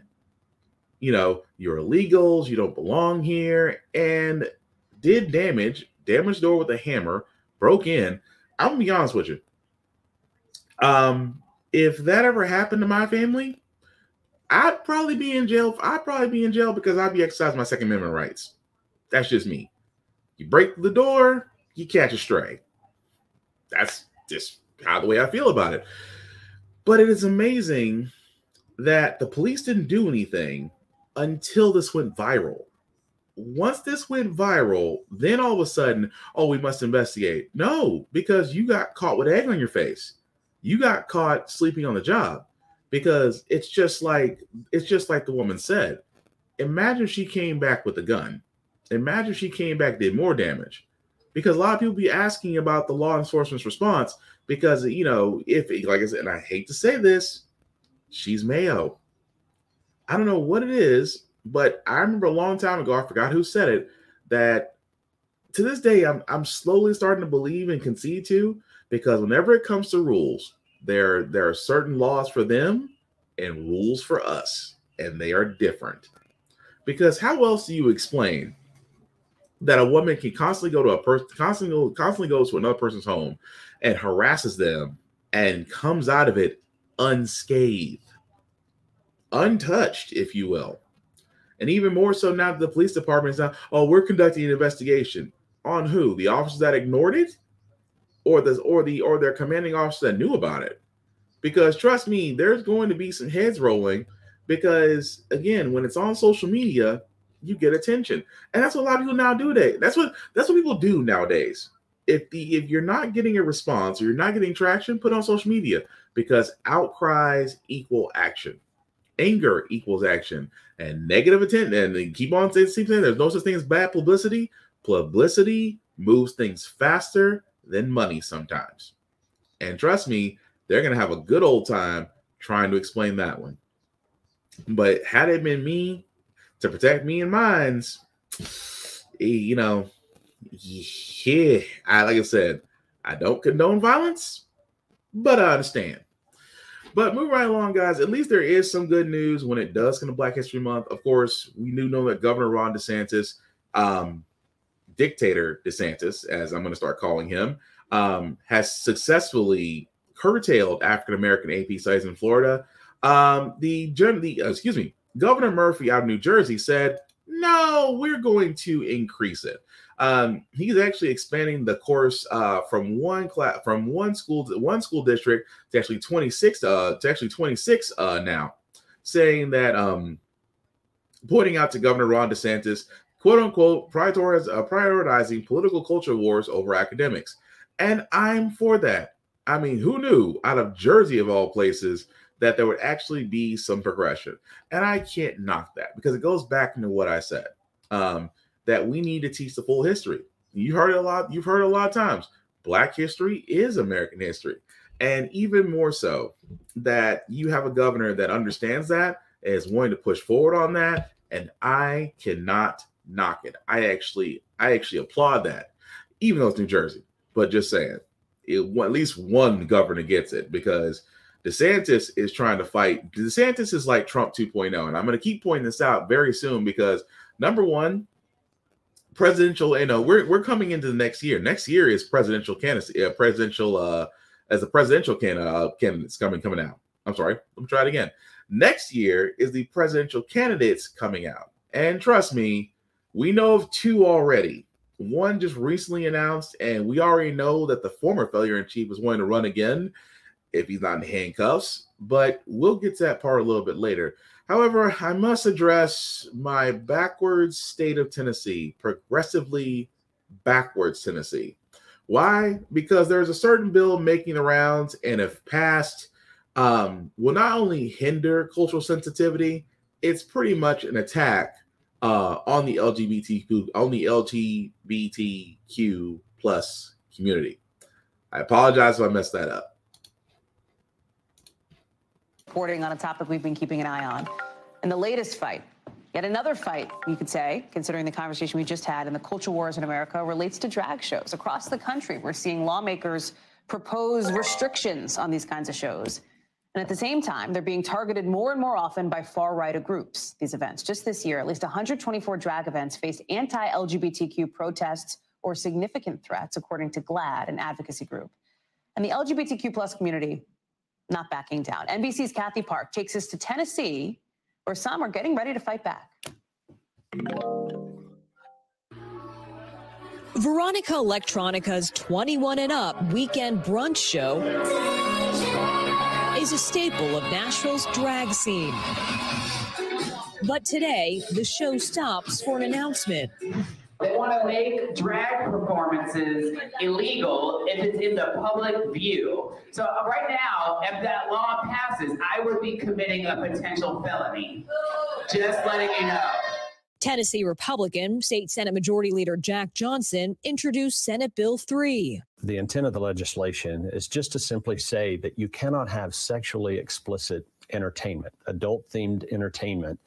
You're illegals, you don't belong here, and did damaged door with a hammer, broke in. I'm gonna be honest with you. If that ever happened to my family, I'd probably be in jail. I'd probably be in jail because I'd be exercising my Second Amendment rights. That's just me. You break the door, you catch a stray. That's just the way I feel about it. But it is amazing that the police didn't do anything until this went viral. Once this went viral, then all of a sudden, we must investigate. No, because you got caught with egg on your face. You got caught sleeping on the job, because it's just like the woman said. Imagine she came back with a gun. Imagine she came back, did more damage. Because a lot of people be asking about the law enforcement's response because, if, like I said, and I hate to say this, she's Mayo. I don't know what it is, but I remember a long time ago, I forgot who said it, that to this day, I'm slowly starting to believe and concede to, because whenever it comes to rules, there are certain laws for them and rules for us, and they are different. Because how else do you explain that a woman can constantly go to constantly goes to another person's home and harasses them and comes out of it unscathed, untouched, if you will. And even more so now that the police department is now, oh, we're conducting an investigation. On who? The officers that ignored it? Or their commanding officer that knew about it? Because trust me, there's going to be some heads rolling, because again, when it's on social media, you get attention. And that's what a lot of people now do today. That's what people do nowadays. If you're not getting a response or you're not getting traction, put it on social media, because outcries equal action. Anger equals action, and negative attention. And they keep on saying there's no such thing as bad publicity. Publicity moves things faster than money sometimes. And trust me, they're going to have a good old time trying to explain that one. But had it been me to protect me and mine's, like I said, I don't condone violence, but I understand. But moving right along, guys, at least there is some good news when it does come to Black History Month. Of course, we do know that Governor Ron DeSantis, Dictator DeSantis, as I'm going to start calling him, has successfully curtailed African-American AP sites in Florida. Governor Murphy out of New Jersey said, no, we're going to increase it. He's actually expanding the course from one school district to actually 26 now, saying that pointing out to Governor Ron DeSantis, quote unquote, prioritizing political culture wars over academics. And I'm for that. I mean, who knew out of Jersey of all places that there would actually be some progression? And I can't knock that, because it goes back into what I said. That we need to teach the full history. You've heard it a lot of times. Black history is American history. And even more so that you have a governor that understands that, is wanting to push forward on that, and I cannot knock it. I actually applaud that, even though it's New Jersey. But just saying, at least one governor gets it, because DeSantis is trying to fight. DeSantis is like Trump 2.0, and I'm going to keep pointing this out very soon, because number one, presidential, we're coming into the next year. Next year is presidential candidacy, as the presidential candidates coming out. I'm sorry, let me try it again. Next year is the presidential candidates coming out. And trust me, we know of two already. One just recently announced, and we already know that the former failure-in-chief is wanting to run again if he's not in handcuffs, but we'll get to that part a little bit later. However, I must address my backwards state of Tennessee, progressively backwards Tennessee. Why? Because there's a certain bill making the rounds, and if passed, will not only hinder cultural sensitivity, it's pretty much an attack on the LGBTQ plus community. I apologize if I messed that up. Reporting on a topic we've been keeping an eye on. And the latest fight, yet another fight, you could say, considering the conversation we just had, and the culture wars in America, relates to drag shows. Across the country, we're seeing lawmakers propose restrictions on these kinds of shows. And at the same time, they're being targeted more and more often by far-right groups, these events. Just this year, at least 124 drag events faced anti-LGBTQ protests or significant threats, according to GLAAD, an advocacy group. And the LGBTQ plus community not backing down. NBC's Kathy Park takes us to Tennessee, where some are getting ready to fight back. Veronica Electronica's 21 and Up weekend brunch show is a staple of Nashville's drag scene. But today, the show stops for an announcement. They want to make drag performances illegal if it's in the public view. So right now, if that law passes, I would be committing a potential felony. Just letting you know. Tennessee Republican State Senate Majority Leader Jack Johnson introduced Senate Bill 3. The intent of the legislation is just to simply say that you cannot have sexually explicit entertainment, adult-themed entertainment,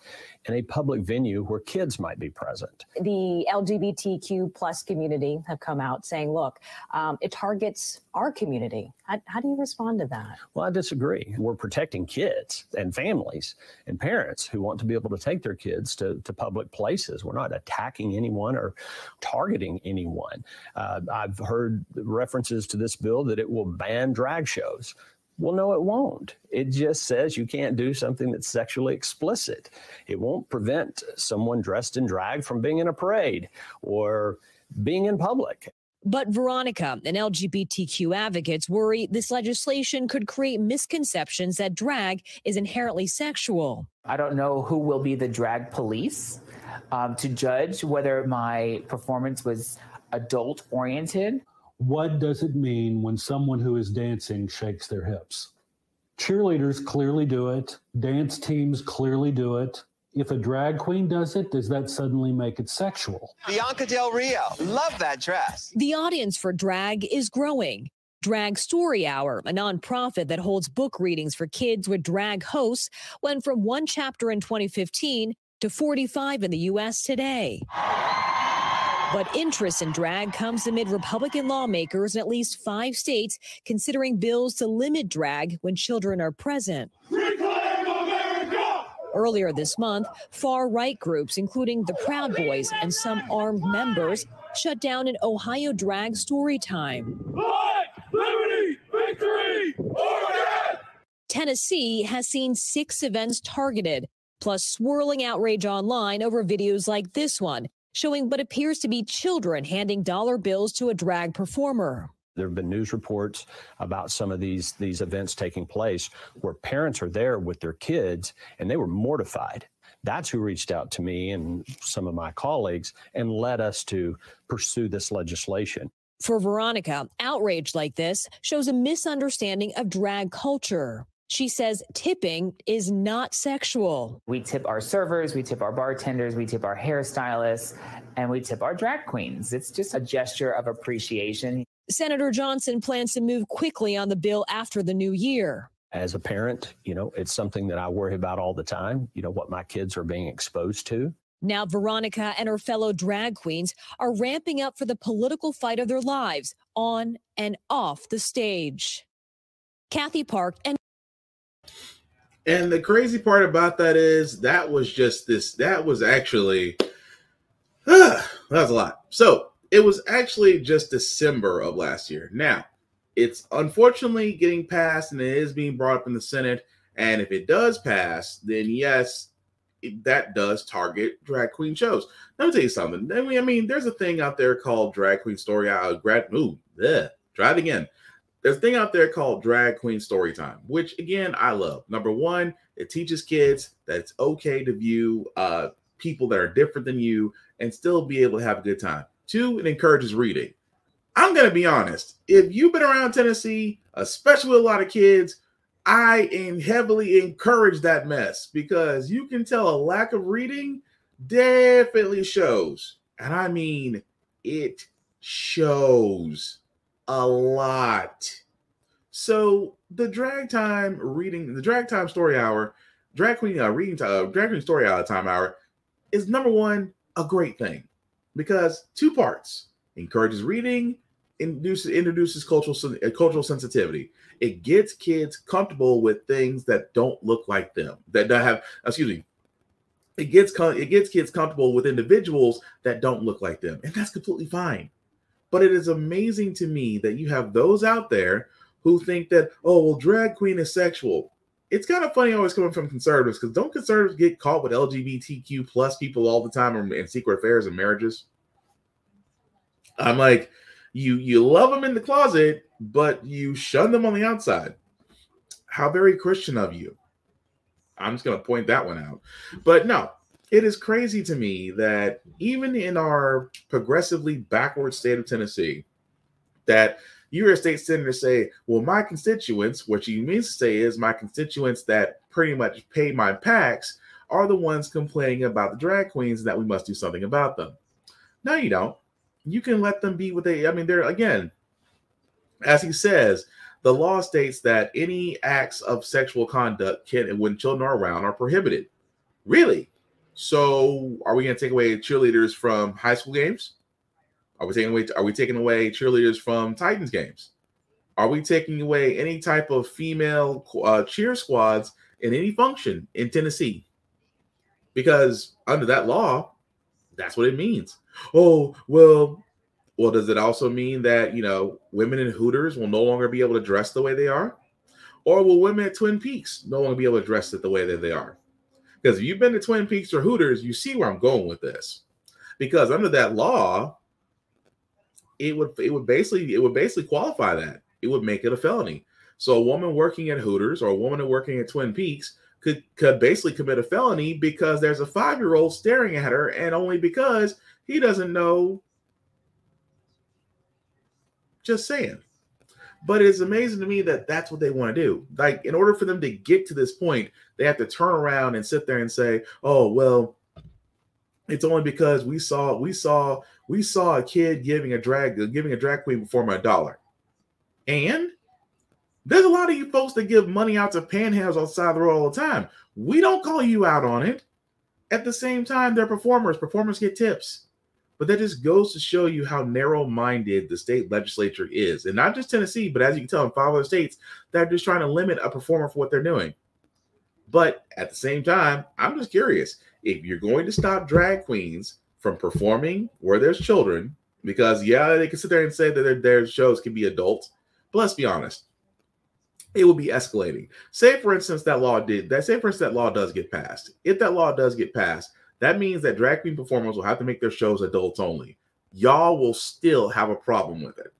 in a public venue where kids might be present. The LGBTQ plus community have come out saying, look, it targets our community. How do you respond to that? Well, I disagree. We're protecting kids and families and parents who want to be able to take their kids to public places. We're not attacking anyone or targeting anyone. I've heard references to this bill that it will ban drag shows. Well, no, it won't. It just says you can't do something that's sexually explicit. It won't prevent someone dressed in drag from being in a parade or being in public. But Veronica and LGBTQ advocates worry this legislation could create misconceptions that drag is inherently sexual. I don't know who will be the drag police to judge whether my performance was adult-oriented. What does it mean when someone who is dancing shakes their hips? Cheerleaders clearly do it. Dance teams clearly do it. If a drag queen does it, does that suddenly make it sexual? Bianca Del Rio, love that dress. The audience for drag is growing. Drag Story Hour, a nonprofit that holds book readings for kids with drag hosts, went from 1 chapter in 2015 to 45 in the U.S. today. But interest in drag comes amid Republican lawmakers in at least 5 states considering bills to limit drag when children are present. Earlier this month, far-right groups, including the Proud Boys and some armed members, shut down an Ohio drag story time. Life, liberty, victory, or death! Tennessee has seen 6 events targeted, plus swirling outrage online over videos like this one, showing what appears to be children handing dollar bills to a drag performer. There have been news reports about some of these events taking place where parents are there with their kids and they were mortified. That's who reached out to me and some of my colleagues and led us to pursue this legislation. For Veronica, outrage like this shows a misunderstanding of drag culture. She says tipping is not sexual. We tip our servers, we tip our bartenders, we tip our hairstylists, and we tip our drag queens. It's just a gesture of appreciation. Senator Johnson plans to move quickly on the bill after the new year. As a parent, it's something that I worry about all the time, what my kids are being exposed to. Now Veronica and her fellow drag queens are ramping up for the political fight of their lives on and off the stage. Kathy Park And the crazy part about that is that was actually, that was a lot. So it was actually just December of last year. Now, it's unfortunately getting passed and it is being brought up in the Senate. And if it does pass, then yes, that does target drag queen shows. Let me tell you something. I mean, there's a thing out there called Drag Queen Story Hour. Try it again. There's a thing out there called Drag Queen Storytime, which, again, I love. Number one, it teaches kids that it's okay to view people that are different than you and still be able to have a good time. 2, it encourages reading. I'm going to be honest. If you've been around Tennessee, especially with a lot of kids, I heavily encourage that mess because you can tell a lack of reading definitely shows. And I mean, it shows a lot. So the Drag Time Story Hour, Drag Queen Story Hour Time Hour is number one, a great thing because 2 parts: encourages reading, introduces cultural sensitivity. It gets kids comfortable with things that don't look like them, It gets kids comfortable with individuals that don't look like them, and that's completely fine. But it is amazing to me that you have those out there who think that, oh, well, drag queen is sexual. It's kind of funny always coming from conservatives, because don't conservatives get caught with LGBTQ plus people all the time in secret affairs and marriages? I'm like, you love them in the closet, but you shun them on the outside. How very Christian of you. I'm just going to point that one out. But no, it is crazy to me that even in our progressively backward state of Tennessee, that you're a state senator say, well, my constituents, what you mean to say is my constituents that pretty much pay my PACs are the ones complaining about the drag queens, that we must do something about them. No, you don't. You can let them be what they're, again, as he says, the law states that any acts of sexual conduct when children are around, are prohibited. Really? So are we going to take away cheerleaders from high school games? Are we taking away cheerleaders from Titans games? Are we taking away any type of female cheer squads in any function in Tennessee? Because under that law, that's what it means. Oh, well, does it also mean that, women in Hooters will no longer be able to dress the way they are? Or will women at Twin Peaks no longer be able to dress it the way that they are? Because if you've been to Twin Peaks or Hooters, you see where I'm going with this. Because under that law, it would basically qualify that. It would make it a felony. So a woman working at Hooters or a woman working at Twin Peaks could basically commit a felony because there's a 5-year-old staring at her, and only because he doesn't know. Just saying. But it's amazing to me that that's what they want to do. Like, in order for them to get to this point, they have to turn around and sit there and say, "Oh, well, it's only because we saw a kid giving a drag queen perform $1." And there's a lot of you folks that give money out to panhandles on the side of the road all the time. We don't call you out on it. At the same time, they're performers. Performers get tips. But that just goes to show you how narrow-minded the state legislature is. And not just Tennessee, but as you can tell in 5 other states, they're just trying to limit a performer for what they're doing. But at the same time, I'm just curious, if you're going to stop drag queens from performing where there's children, because yeah, they can sit there and say that their shows can be adult, but let's be honest, it will be escalating. Say for instance that law does get passed. If that law does get passed, that means that drag queen performers will have to make their shows adults only. Y'all will still have a problem with it.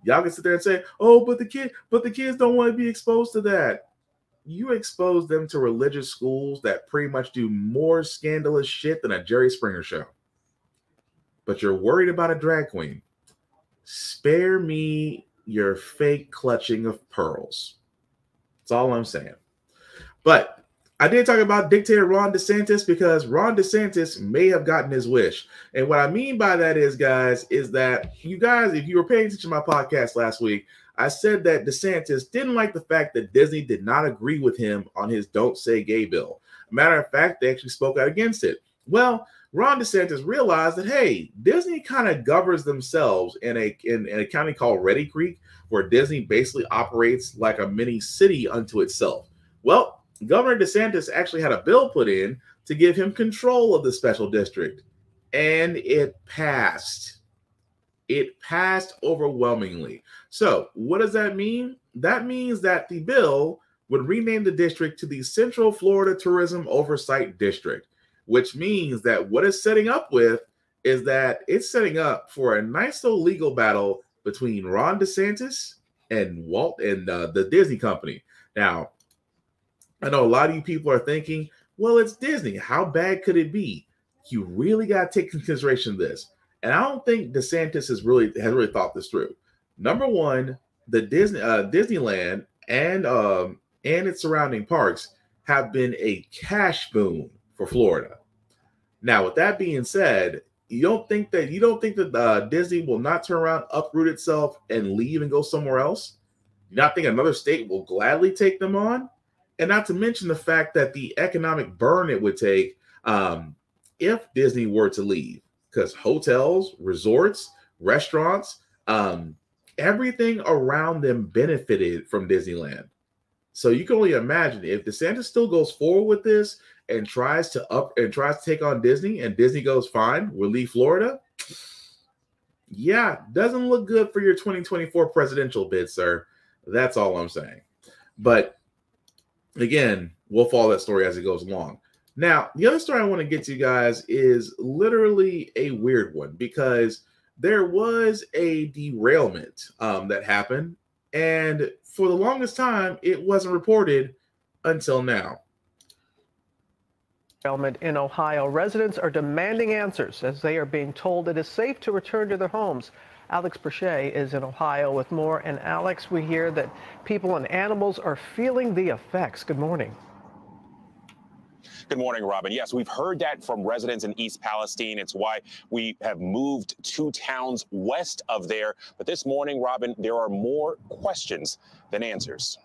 Y'all can sit there and say, "Oh, but the kids don't want to be exposed to that." You expose them to religious schools that pretty much do more scandalous shit than a Jerry Springer show. But you're worried about a drag queen. Spare me your fake clutching of pearls. That's all I'm saying. But I did talk about dictator Ron DeSantis because Ron DeSantis may have gotten his wish. And what I mean by that is, guys, is that you guys, if you were paying attention to my podcast last week, I said that DeSantis didn't like the fact that Disney did not agree with him on his Don't Say Gay bill. Matter of fact, they actually spoke out against it. Well, Ron DeSantis realized that, hey, Disney kind of governs themselves in a county called Reedy Creek, where Disney basically operates like a mini city unto itself. Well, Governor DeSantis actually had a bill put in to give him control of the special district, and it passed. It passed overwhelmingly. So what does that mean? That means that the bill would rename the district to the Central Florida Tourism Oversight District, which means that what it's setting up with is that it's setting up for a nice little legal battle between Ron DeSantis and the Disney company. Now, I know a lot of you people are thinking, well, it's Disney. How bad could it be? You really got to take into consideration this. And I don't think DeSantis has really thought this through. Number one, the Disneyland and its surrounding parks have been a cash boon for Florida. Now, with that being said, you don't think that Disney will not turn around, uproot itself, and leave and go somewhere else? You not think another state will gladly take them on? And not to mention the fact that the economic burn it would take if Disney were to leave, because hotels, resorts, restaurants, everything around them benefited from Disneyland. So you can only imagine if DeSantis still goes forward with this and tries to take on Disney, and Disney goes, fine, we'll leave Florida. Yeah, doesn't look good for your 2024 presidential bid, sir. That's all I'm saying. But again, we'll follow that story as it goes along. Now, the other story I want to get to, you guys, is literally a weird one because there was a derailment that happened, and for the longest time, it wasn't reported until now. In Ohio, residents are demanding answers as they are being told it is safe to return to their homes. Alex Brachet is in Ohio with more. And Alex, we hear that people and animals are feeling the effects. Good morning. Good morning, Robin. Yes, we've heard that from residents in East Palestine. It's why we have moved 2 towns west of there. But this morning, Robin, there are more questions than answers.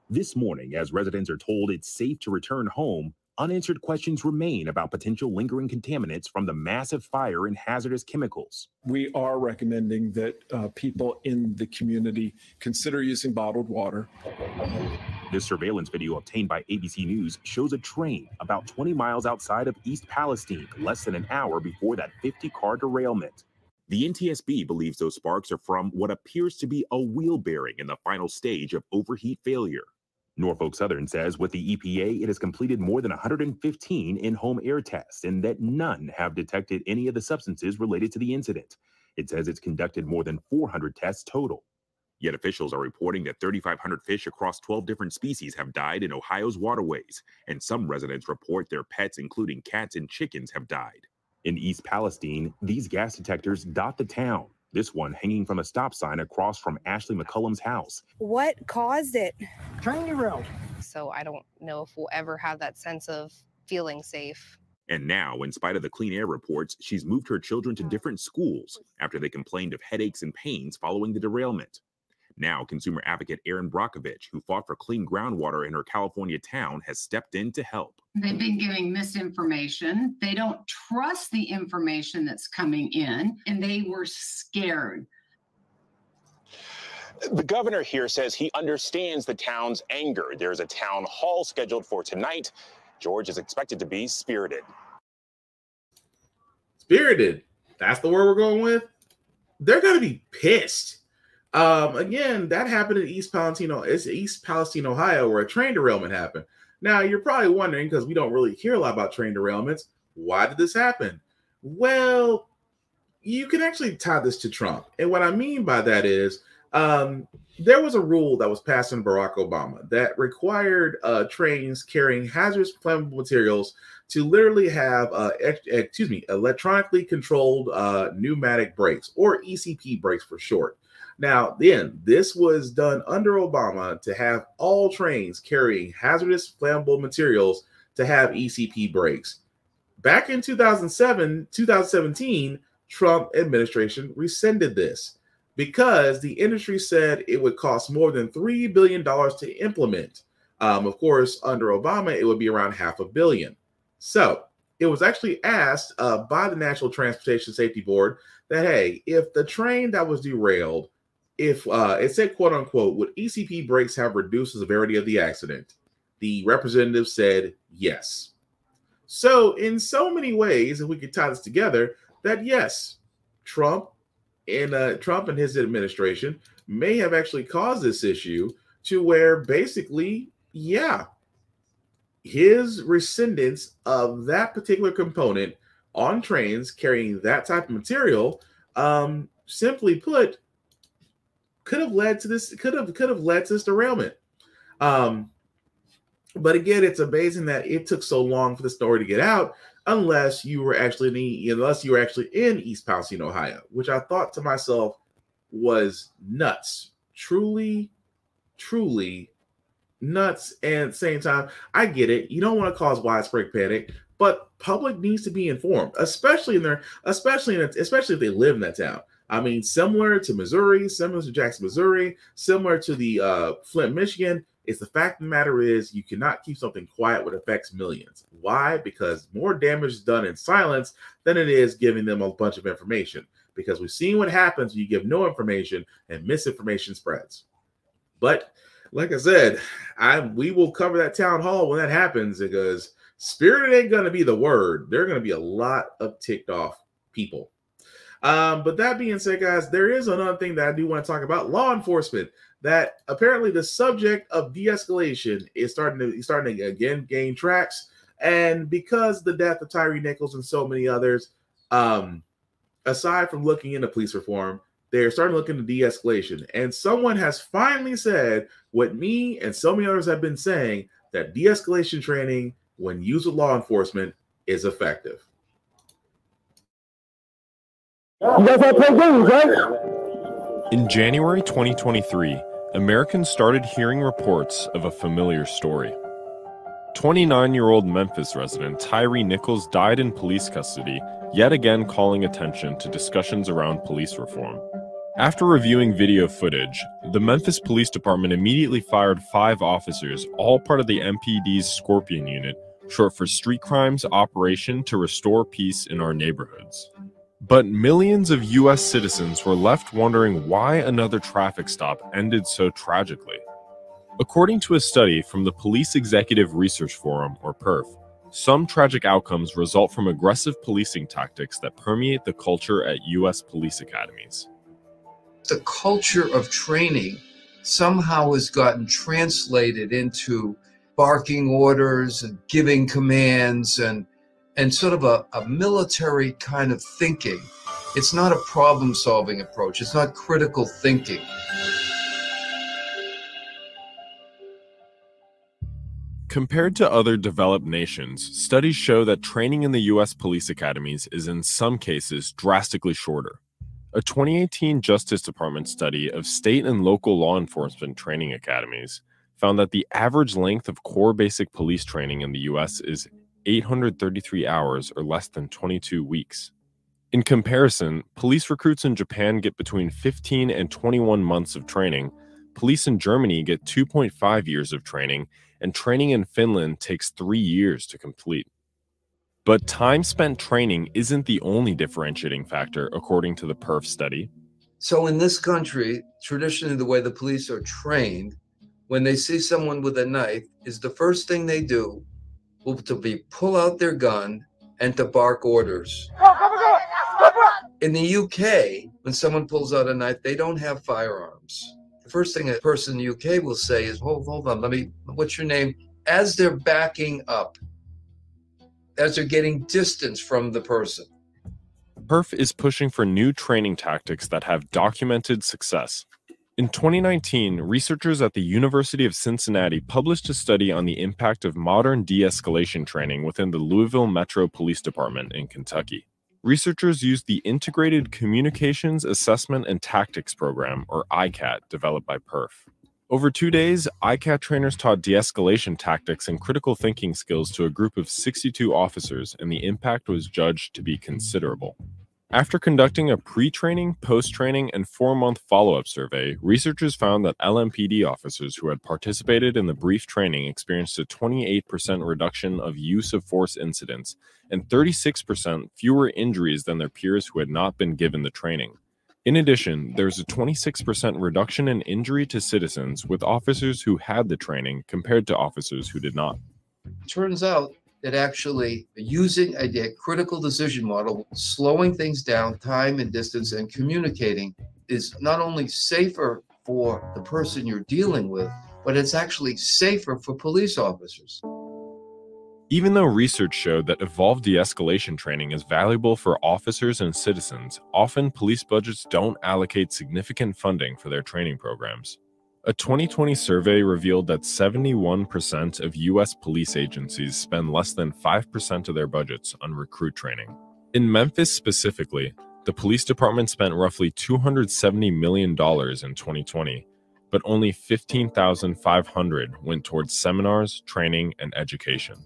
This morning, as residents are told it's safe to return home, unanswered questions remain about potential lingering contaminants from the massive fire and hazardous chemicals. We are recommending that people in the community consider using bottled water. This surveillance video obtained by ABC News shows a train about 20 miles outside of East Palestine, less than an hour before that 50-car derailment. The NTSB believes those sparks are from what appears to be a wheel bearing in the final stage of overheat failure. Norfolk Southern says with the EPA, it has completed more than 115 in-home air tests and that none have detected any of the substances related to the incident. It says it's conducted more than 400 tests total. Yet officials are reporting that 3,500 fish across 12 different species have died in Ohio's waterways, and some residents report their pets, including cats and chickens, have died. In East Palestine, these gas detectors dot the town, this one hanging from a stop sign across from Ashley McCullum's house. What caused it? Train derailed. So I don't know if we'll ever have that sense of feeling safe. And now, in spite of the clean air reports, she's moved her children to different schools after they complained of headaches and pains following the derailment. Now, consumer advocate Erin Brockovich, who fought for clean groundwater in her California town, has stepped in to help. They've been giving misinformation. They don't trust the information that's coming in, and they were scared. The governor here says he understands the town's anger. There's a town hall scheduled for tonight. George is expected to be spirited. Spirited. That's the word we're going with. They're going to be pissed. Again, that happened in East Palestine, Ohio, where a train derailment happened. Now, you're probably wondering, because we don't really hear a lot about train derailments, why did this happen? Well, you can actually tie this to Trump. And what I mean by that is there was a rule that was passed in Barack Obama that required trains carrying hazardous flammable materials to literally have electronically controlled pneumatic brakes, or ECP brakes for short. Now, then, this was done under Obama to have all trains carrying hazardous flammable materials to have ECP brakes. Back in 2017, Trump administration rescinded this because the industry said it would cost more than $3 billion to implement. Of course, under Obama, it would be around $500 million. So it was actually asked by the National Transportation Safety Board that, hey, if the train that was derailed, if it said, quote unquote, would ECP brakes have reduced the severity of the accident? The representative said yes. So in so many ways, if we could tie this together, that yes, Trump and his administration may have actually caused this issue to where basically, yeah, his rescindance of that particular component on trains carrying that type of material, simply put, could have led to this derailment. But again, it's amazing that it took so long for the story to get out, unless you were actually in East Palestine, Ohio, which I thought to myself was nuts. Truly, truly nuts. And at the same time, I get it. You don't want to cause widespread panic, but public needs to be informed, especially if they live in that town. I mean, similar to Missouri, similar to Jackson, Missouri, similar to the Flint, Michigan, it's the fact of the matter is you cannot keep something quiet when it affects millions. Why? Because more damage is done in silence than it is giving them a bunch of information. Because we've seen what happens when you give no information and misinformation spreads. But like I said, we will cover that town hall when that happens, because spirited ain't going to be the word. There are going to be a lot of ticked off people. But that being said, guys, there is another thing that I do want to talk about: law enforcement. That apparently the subject of de-escalation is starting to again gain tracks. And because the death of Tyree Nichols and so many others, aside from looking into police reform, they're starting to look into de-escalation. And someone has finally said what me and so many others have been saying, that de-escalation training, when used with law enforcement, is effective. In January 2023, Americans started hearing reports of a familiar story. 29-year-old Memphis resident Tyree Nichols died in police custody, yet again calling attention to discussions around police reform. After reviewing video footage, the Memphis Police Department immediately fired 5 officers, all part of the MPD's Scorpion Unit, short for Street Crimes Operation to Restore Peace in Our Neighborhoods. But millions of U.S. citizens were left wondering why another traffic stop ended so tragically. According to a study from the Police Executive Research Forum, or PERF, some tragic outcomes result from aggressive policing tactics that permeate the culture at U.S. police academies. The culture of training somehow has gotten translated into barking orders and giving commands and sort of a military kind of thinking. It's not a problem-solving approach. It's not critical thinking. Compared to other developed nations, studies show that training in the U.S. police academies is in some cases drastically shorter. A 2018 Justice Department study of state and local law enforcement training academies found that the average length of core basic police training in the U.S. is 833 hours or less than 22 weeks. In comparison, police recruits in Japan get between 15 and 21 months of training, police in Germany get 2.5 years of training, and training in Finland takes 3 years to complete. But time spent training isn't the only differentiating factor, according to the PERF study. So in this country, traditionally the way the police are trained, when they see someone with a knife, is the first thing they do will to be pull out their gun and to bark orders. In the UK, when someone pulls out a knife, they don't have firearms. The first thing a person in the UK will say is, hold on, what's your name? As they're backing up, as they're getting distance from the person. PERF is pushing for new training tactics that have documented success. In 2019, researchers at the University of Cincinnati published a study on the impact of modern de-escalation training within the Louisville Metro Police Department in Kentucky. Researchers used the Integrated Communications Assessment and Tactics Program, or ICAT, developed by PERF. Over 2 days, ICAT trainers taught de-escalation tactics and critical thinking skills to a group of 62 officers, and the impact was judged to be considerable. After conducting a pre-training, post-training, and 4-month follow-up survey, researchers found that LMPD officers who had participated in the brief training experienced a 28% reduction of use of force incidents and 36% fewer injuries than their peers who had not been given the training. In addition, there's a 26% reduction in injury to citizens with officers who had the training compared to officers who did not. Turns out that actually using a critical decision model, slowing things down, time and distance, and communicating is not only safer for the person you're dealing with, but it's actually safer for police officers. Even though research showed that evolved de-escalation training is valuable for officers and citizens, often police budgets don't allocate significant funding for their training programs. A 2020 survey revealed that 71% of U.S. police agencies spend less than 5% of their budgets on recruit training. In Memphis specifically, the police department spent roughly $270 million in 2020, but only $15,500 went towards seminars, training, and education.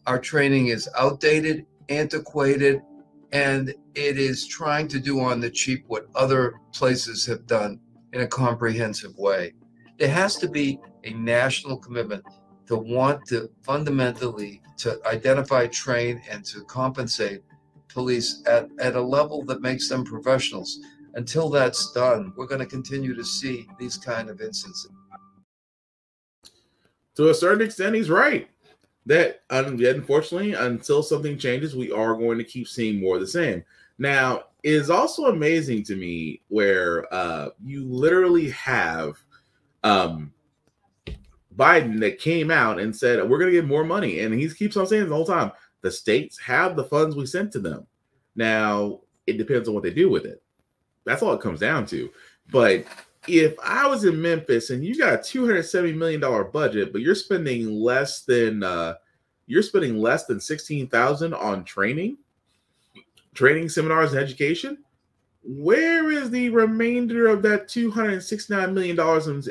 Our training is outdated, antiquated, and it is trying to do on the cheap what other places have done in a comprehensive way. There has to be a national commitment to want to fundamentally to identify, train, and to compensate police at a level that makes them professionals. Until that's done, we're going to continue to see these kind of instances. To a certain extent, he's right. That unfortunately, until something changes, we are going to keep seeing more of the same. Now, it is also amazing to me where you literally have Biden that came out and said, we're going to get more money. And he keeps on saying the whole time, the states have the funds we sent to them. Now, it depends on what they do with it. That's all it comes down to. But if I was in Memphis and you got a $270 million budget, but you're spending less than $16,000 on training seminars, and education, where is the remainder of that $269 million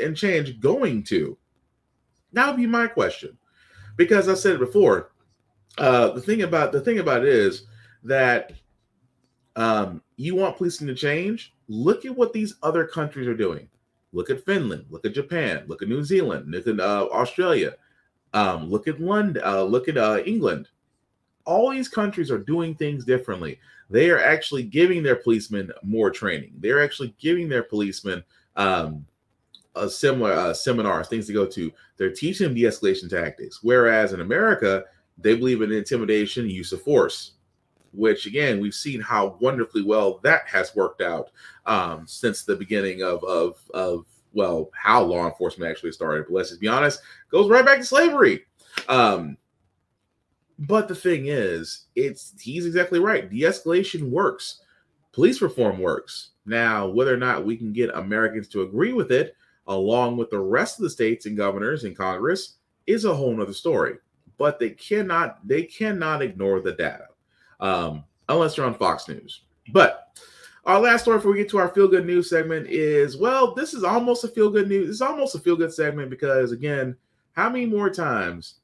and change going to? That would be my question. Because I said it before. The thing about it is that you want policing to change. Look at what these other countries are doing. Look at Finland. Look at Japan. Look at New Zealand. Look at Australia. Look at London. Look at England. All these countries are doing things differently. They are actually giving their policemen more training. They're actually giving their policemen a similar seminars, things to go to. They're teaching them de-escalation tactics. Whereas in America, they believe in intimidation, use of force, which again, we've seen how wonderfully well that has worked out since the beginning of how law enforcement actually started. But let's just be honest, goes right back to slavery. But the thing is, he's exactly right. De-escalation works. Police reform works. Now, whether or not we can get Americans to agree with it, along with the rest of the states and governors and Congress, is a whole nother story. But they cannot ignore the data, unless you're on Fox News. But our last story before we get to our feel-good news segment is, well, this is almost a feel-good news. It's almost a feel-good segment because, again, how many more times,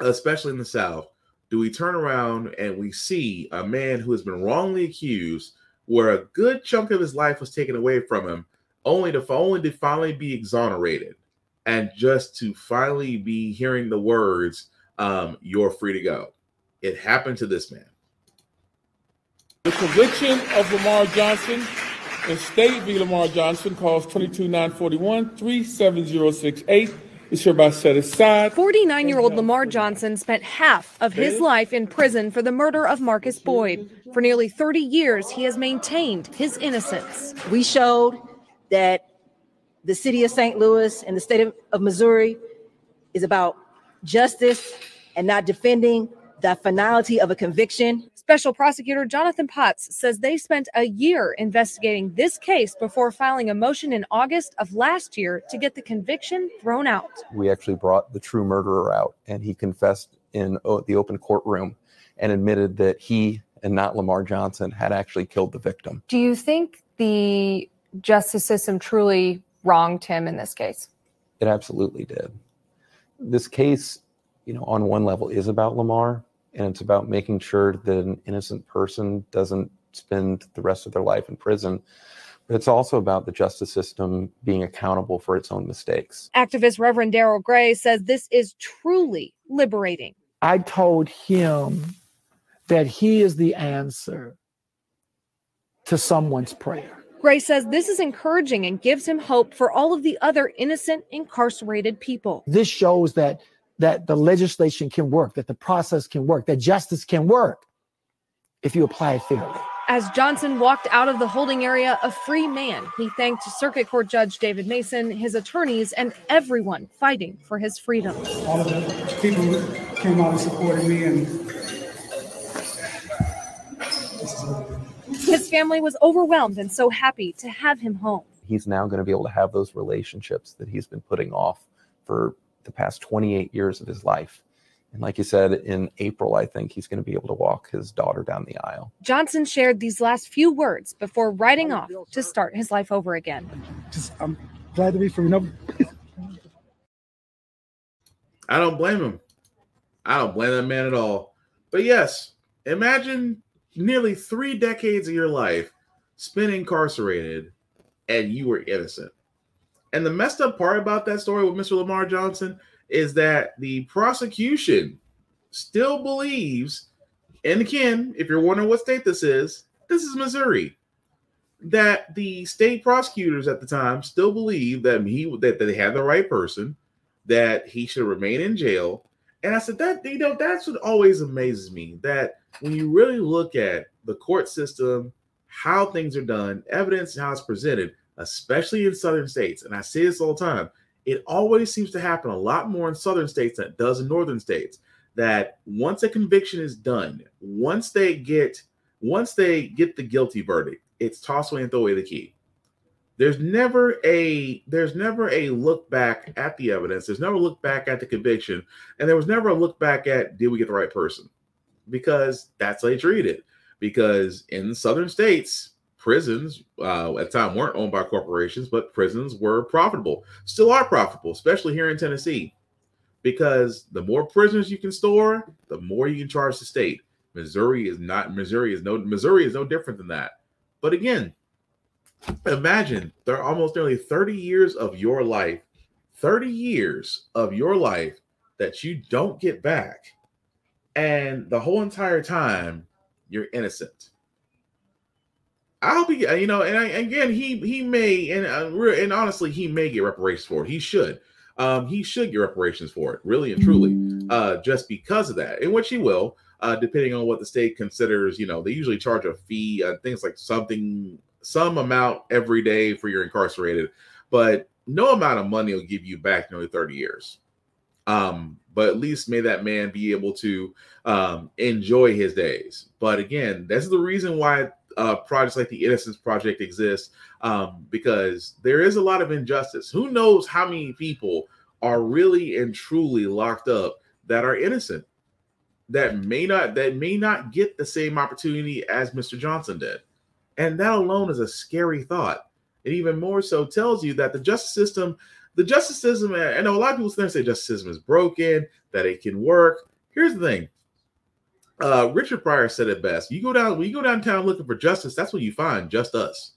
especially in the South, do we turn around and we see a man who has been wrongly accused, where a good chunk of his life was taken away from him, only to finally be exonerated, and just to finally be hearing the words, "You're free to go." It happened to this man. The conviction of Lamar Johnson in State v. Lamar Johnson, calls 22-941-37068. Is hereby set aside. 49-year-old Lamar Johnson spent half of his life in prison for the murder of Marcus Boyd. For nearly 30 years, he has maintained his innocence. We showed that the city of St. Louis and the state of Missouri is about justice and not defending the finality of a conviction. Special prosecutor Jonathan Potts says they spent a year investigating this case before filing a motion in August of last year to get the conviction thrown out. We actually brought the true murderer out, and he confessed in the open courtroom and admitted that he and not Lamar Johnson had actually killed the victim. Do you think the justice system truly wronged him in this case? It absolutely did. This case, on one level is about Lamar, and it's about making sure that an innocent person doesn't spend the rest of their life in prison. But it's also about the justice system being accountable for its own mistakes. Activist Reverend Darrell Gray says this is truly liberating. I told him that he is the answer to someone's prayer. Gray says this is encouraging and gives him hope for all of the other innocent incarcerated people. This shows that the legislation can work, that the process can work, that justice can work if you apply it fairly. As Johnson walked out of the holding area a free man, he thanked Circuit Court Judge David Mason, his attorneys, and everyone fighting for his freedom. All of the people who came out and supported me, and his family was overwhelmed and so happy to have him home. He's now going to be able to have those relationships that he's been putting off for the past 28 years of his life. And like you said, in April, I think he's going to be able to walk his daughter down the aisle. Johnson shared these last few words before riding off to start his life over again. I'm glad to be free. I don't blame him. I don't blame that man at all. But yes, imagine nearly 3 decades of your life spent incarcerated and you were innocent. And the messed up part about that story with Mr. Lamar Johnson is that the prosecution still believes, and again, if you're wondering what state this is Missouri, that the state prosecutors at the time still believe that that they had the right person, that he should remain in jail. And I said that's what always amazes me, that when you really look at the court system, how things are done, evidence, and how it's presented, especially in southern states, and I say this all the time, it always seems to happen a lot more in southern states than it does in northern states, that once a conviction is done, once they get the guilty verdict, it's tossed away and throw away the key. There's never a look back at the evidence. There's never a look back at the conviction, and there was never a look back at, did we get the right person? Because that's how they treat it. Because in southern states, prisons at the time weren't owned by corporations, but prisons were profitable, still are profitable, especially here in Tennessee. because the more prisoners you can store, the more you can charge the state. Missouri is no different than that. But again, imagine there are almost nearly 30 years of your life, 30 years of your life that you don't get back. And the whole entire time you're innocent. I'll be, and again, he may, and honestly, he may get reparations for it. He should get reparations for it, really and truly, just because of that, and which he will, depending on what the state considers. They usually charge a fee, things like some amount every day for you're incarcerated, but no amount of money will give you back nearly 30 years. But at least may that man be able to enjoy his days. But again, that's the reason why projects like the Innocence Project exist, because there is a lot of injustice. Who knows how many people are really and truly locked up that are innocent, that may not get the same opportunity as Mr. Johnson did. And that alone is a scary thought. It even more so tells you that the justice system, I know a lot of people say the justice system is broken, that it can work. Here's the thing. Richard Pryor said it best. When you go downtown looking for justice, that's when you find just us.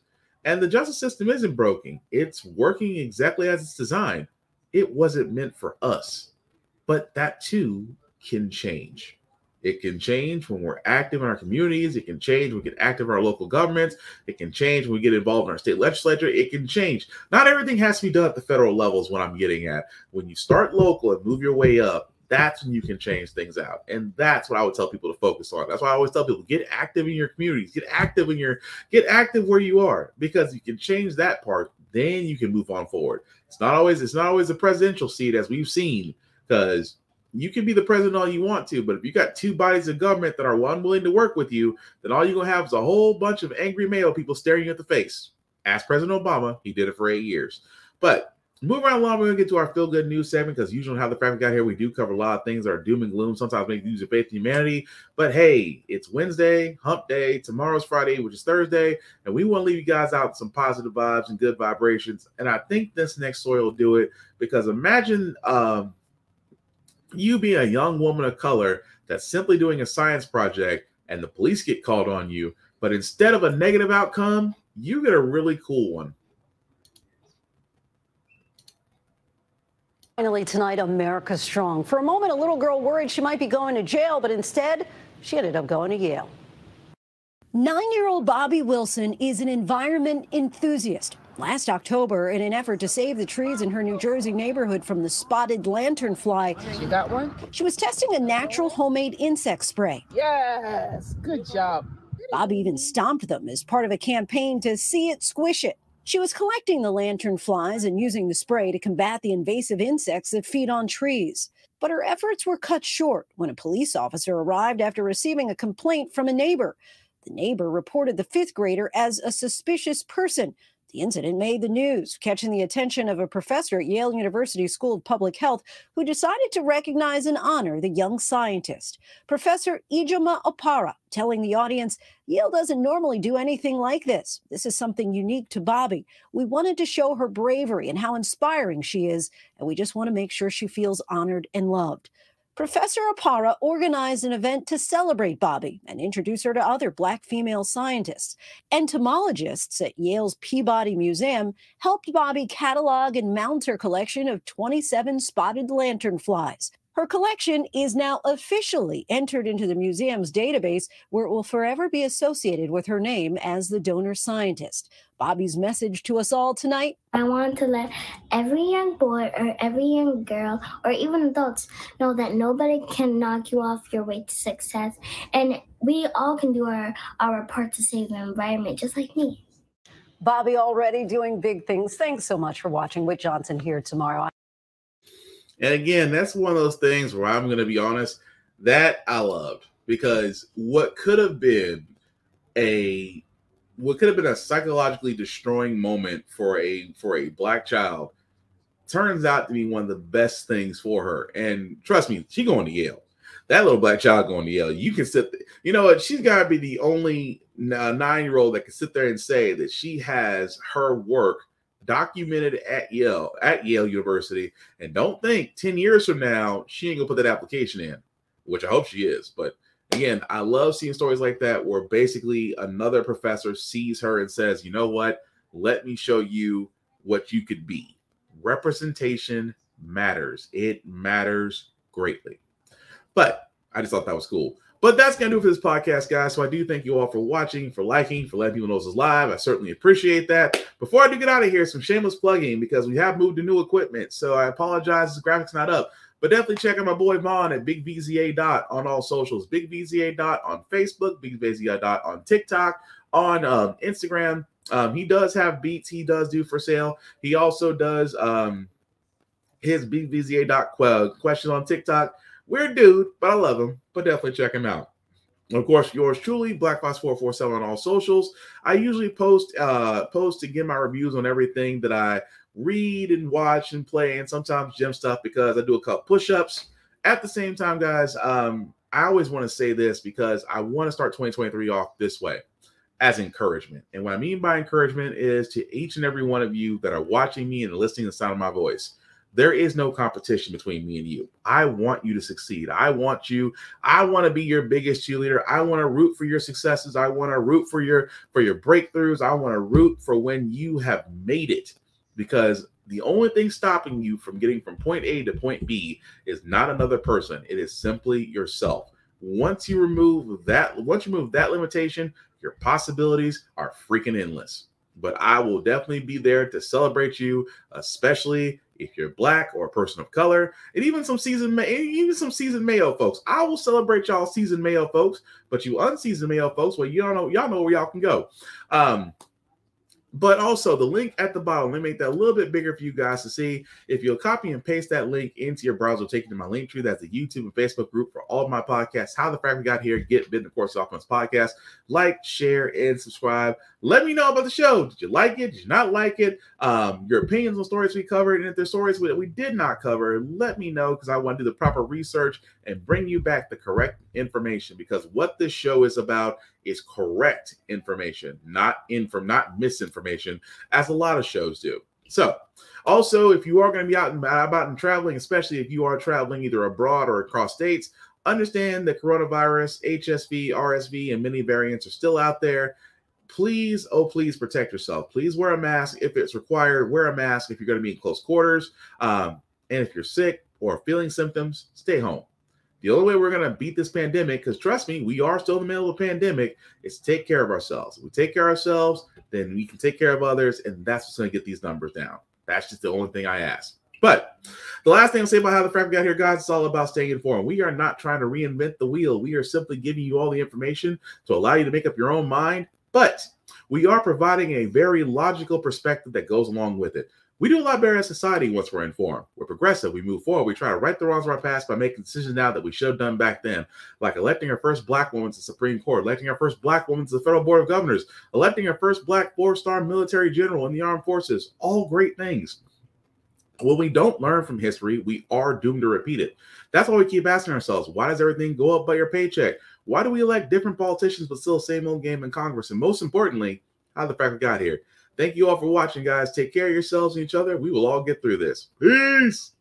And the justice system isn't broken. It's working exactly as it's designed. It wasn't meant for us. But that too can change. It can change when we're active in our communities. It can change when we get active in our local governments. It can change when we get involved in our state legislature. It can change. Not everything has to be done at the federal level is what I'm getting at. When you start local and move your way up, that's when you can change things out. And that's what I would tell people to focus on. That's why I always tell people, get active in your communities, get active where you are, because you can change that part. Then you can move on forward. It's not always a presidential seat, as we've seen, because you can be the president all you want to, but if you got two bodies of government that are unwilling to work with you, then all you're going to have is a whole bunch of angry male people staring you at the face. Ask President Obama. He did it for 8 years. But moving right along, we're going to get to our feel-good news segment, because usually how the Frack got here, we do cover a lot of things that are doom and gloom, sometimes make use of faith in humanity. But hey, it's Wednesday, hump day. Tomorrow's Friday, which is Thursday, and we want to leave you guys out with some positive vibes and good vibrations. And I think this next story will do it, because imagine you being a young woman of color that's simply doing a science project and the police get called on you, but instead of a negative outcome, you get a really cool one. Finally tonight, America Strong. For a moment, a little girl worried she might be going to jail, but instead, she ended up going to Yale. 9-year-old Bobby Wilson is an environment enthusiast. Last October, in an effort to save the trees in her New Jersey neighborhood from the spotted lanternfly, you got one? She was testing a natural homemade insect spray. Yes, good job. Bobby even stomped them as part of a campaign to see it squish it. She was collecting the lanternflies and using the spray to combat the invasive insects that feed on trees. But her efforts were cut short when a police officer arrived after receiving a complaint from a neighbor. The neighbor reported the 5th grader as a suspicious person. The incident made the news, catching the attention of a professor at Yale University School of Public Health who decided to recognize and honor the young scientist. Professor Ijoma Opara telling the audience, Yale doesn't normally do anything like this. This is something unique to Bobby. We wanted to show her bravery and how inspiring she is, and we just want to make sure she feels honored and loved. Professor Opara organized an event to celebrate Bobby and introduce her to other Black female scientists. Entomologists at Yale's Peabody Museum helped Bobby catalog and mount her collection of 27 spotted lanternflies. Her collection is now officially entered into the museum's database, where it will forever be associated with her name as the donor scientist. Bobby's message to us all tonight: I want to let every young boy or every young girl or even adults know that nobody can knock you off your way to success. And we all can do our part to save the environment, just like me. Bobby already doing big things. Thanks so much for watching. Whit Johnson here tomorrow. And again, that's one of those things where I'm going to be honest, that I loved, because what could have been a psychologically destroying moment for a Black child turns out to be one of the best things for her. And trust me, she's going to Yale. That little Black child going to Yale. You can sit there, you know what? She's got to be the only 9-year-old that can sit there and say that she has her work documented at Yale University. And don't think 10 years from now, she ain't gonna put that application in, which I hope she is. But again, I love seeing stories like that where basically another professor sees her and says, you know what, let me show you what you could be. Representation matters. It matters greatly. But I just thought that was cool. But that's going to do it for this podcast, guys. So I do thank you all for watching, for liking, for letting people know this is live. I certainly appreciate that. Before I do get out of here, some shameless plugging because we have moved to new equipment. So I apologize if the graphics not up. But definitely check out my boy Vaughn at BigVZA. On all socials. BigVZA. On Facebook. BigVZA. On TikTok. On Instagram. He does have beats he does do for sale. He also does his BigVZA. Question on TikTok. Weird dude, but I love him. But definitely check him out. Of course, yours truly, BlackFox447 on all socials. I usually post to give my reviews on everything that I read and watch and play, and sometimes gym stuff because I do a couple push-ups. At the same time, guys, I always want to say this because I want to start 2023 off this way as encouragement. And what I mean by encouragement is to each and every one of you that are watching me and listening to the sound of my voice. There is no competition between me and you. I want you to succeed. I want to be your biggest cheerleader. I want to root for your successes. I want to root for your breakthroughs. I want to root for when you have made it, because the only thing stopping you from getting from point A to point B is not another person. It is simply yourself. Once you remove that limitation, your possibilities are freaking endless. But I will definitely be there to celebrate you, especially if you're Black or a person of color, and even some seasoned male folks. I will celebrate y'all seasoned male folks, but you unseasoned male folks, well, y'all know where y'all can go. But also the link at the bottom, let me make that a little bit bigger for you guys to see. If you'll copy and paste that link into your browser, take you to my link tree. That's the YouTube and Facebook group for all of my podcasts. How the Frack We Got Here, Get Bit, and of course, Offense Podcast. Like, share, and subscribe. Let me know about the show. Did you like it? Did you not like it? Your opinions on stories we covered. And if there's stories that we did not cover, let me know, because I want to do the proper research and bring you back the correct information, because what this show is about is correct information, not misinformation, as a lot of shows do. So also, if you are going to be out and about and traveling, especially if you are traveling either abroad or across states, understand that coronavirus, HSV, RSV, and many variants are still out there. Please, oh, please protect yourself. Please wear a mask if it's required. Wear a mask if you're going to be in close quarters. And if you're sick or feeling symptoms, stay home. The only way we're going to beat this pandemic, because trust me, we are still in the middle of a pandemic, is to take care of ourselves. If we take care of ourselves, then we can take care of others, and that's what's going to get these numbers down. That's just the only thing I ask. But the last thing I'll say about How the Frack We Got Here, guys, it's all about staying informed. We are not trying to reinvent the wheel. We are simply giving you all the information to allow you to make up your own mind, but we are providing a very logical perspective that goes along with it. We do a lot better as society once we're informed. We're progressive. We move forward. We try to right the wrongs of our past by making decisions now that we should have done back then, like electing our first Black woman to the Supreme Court, electing our first Black woman to the Federal Board of Governors, electing our first Black 4-star military general in the armed forces. All great things. When we don't learn from history, we are doomed to repeat it. That's why we keep asking ourselves, why does everything go up by your paycheck? Why do we elect different politicians but still the same old game in Congress? And most importantly, how the Frack We Got Here. Thank you all for watching, guys. Take care of yourselves and each other. We will all get through this. Peace.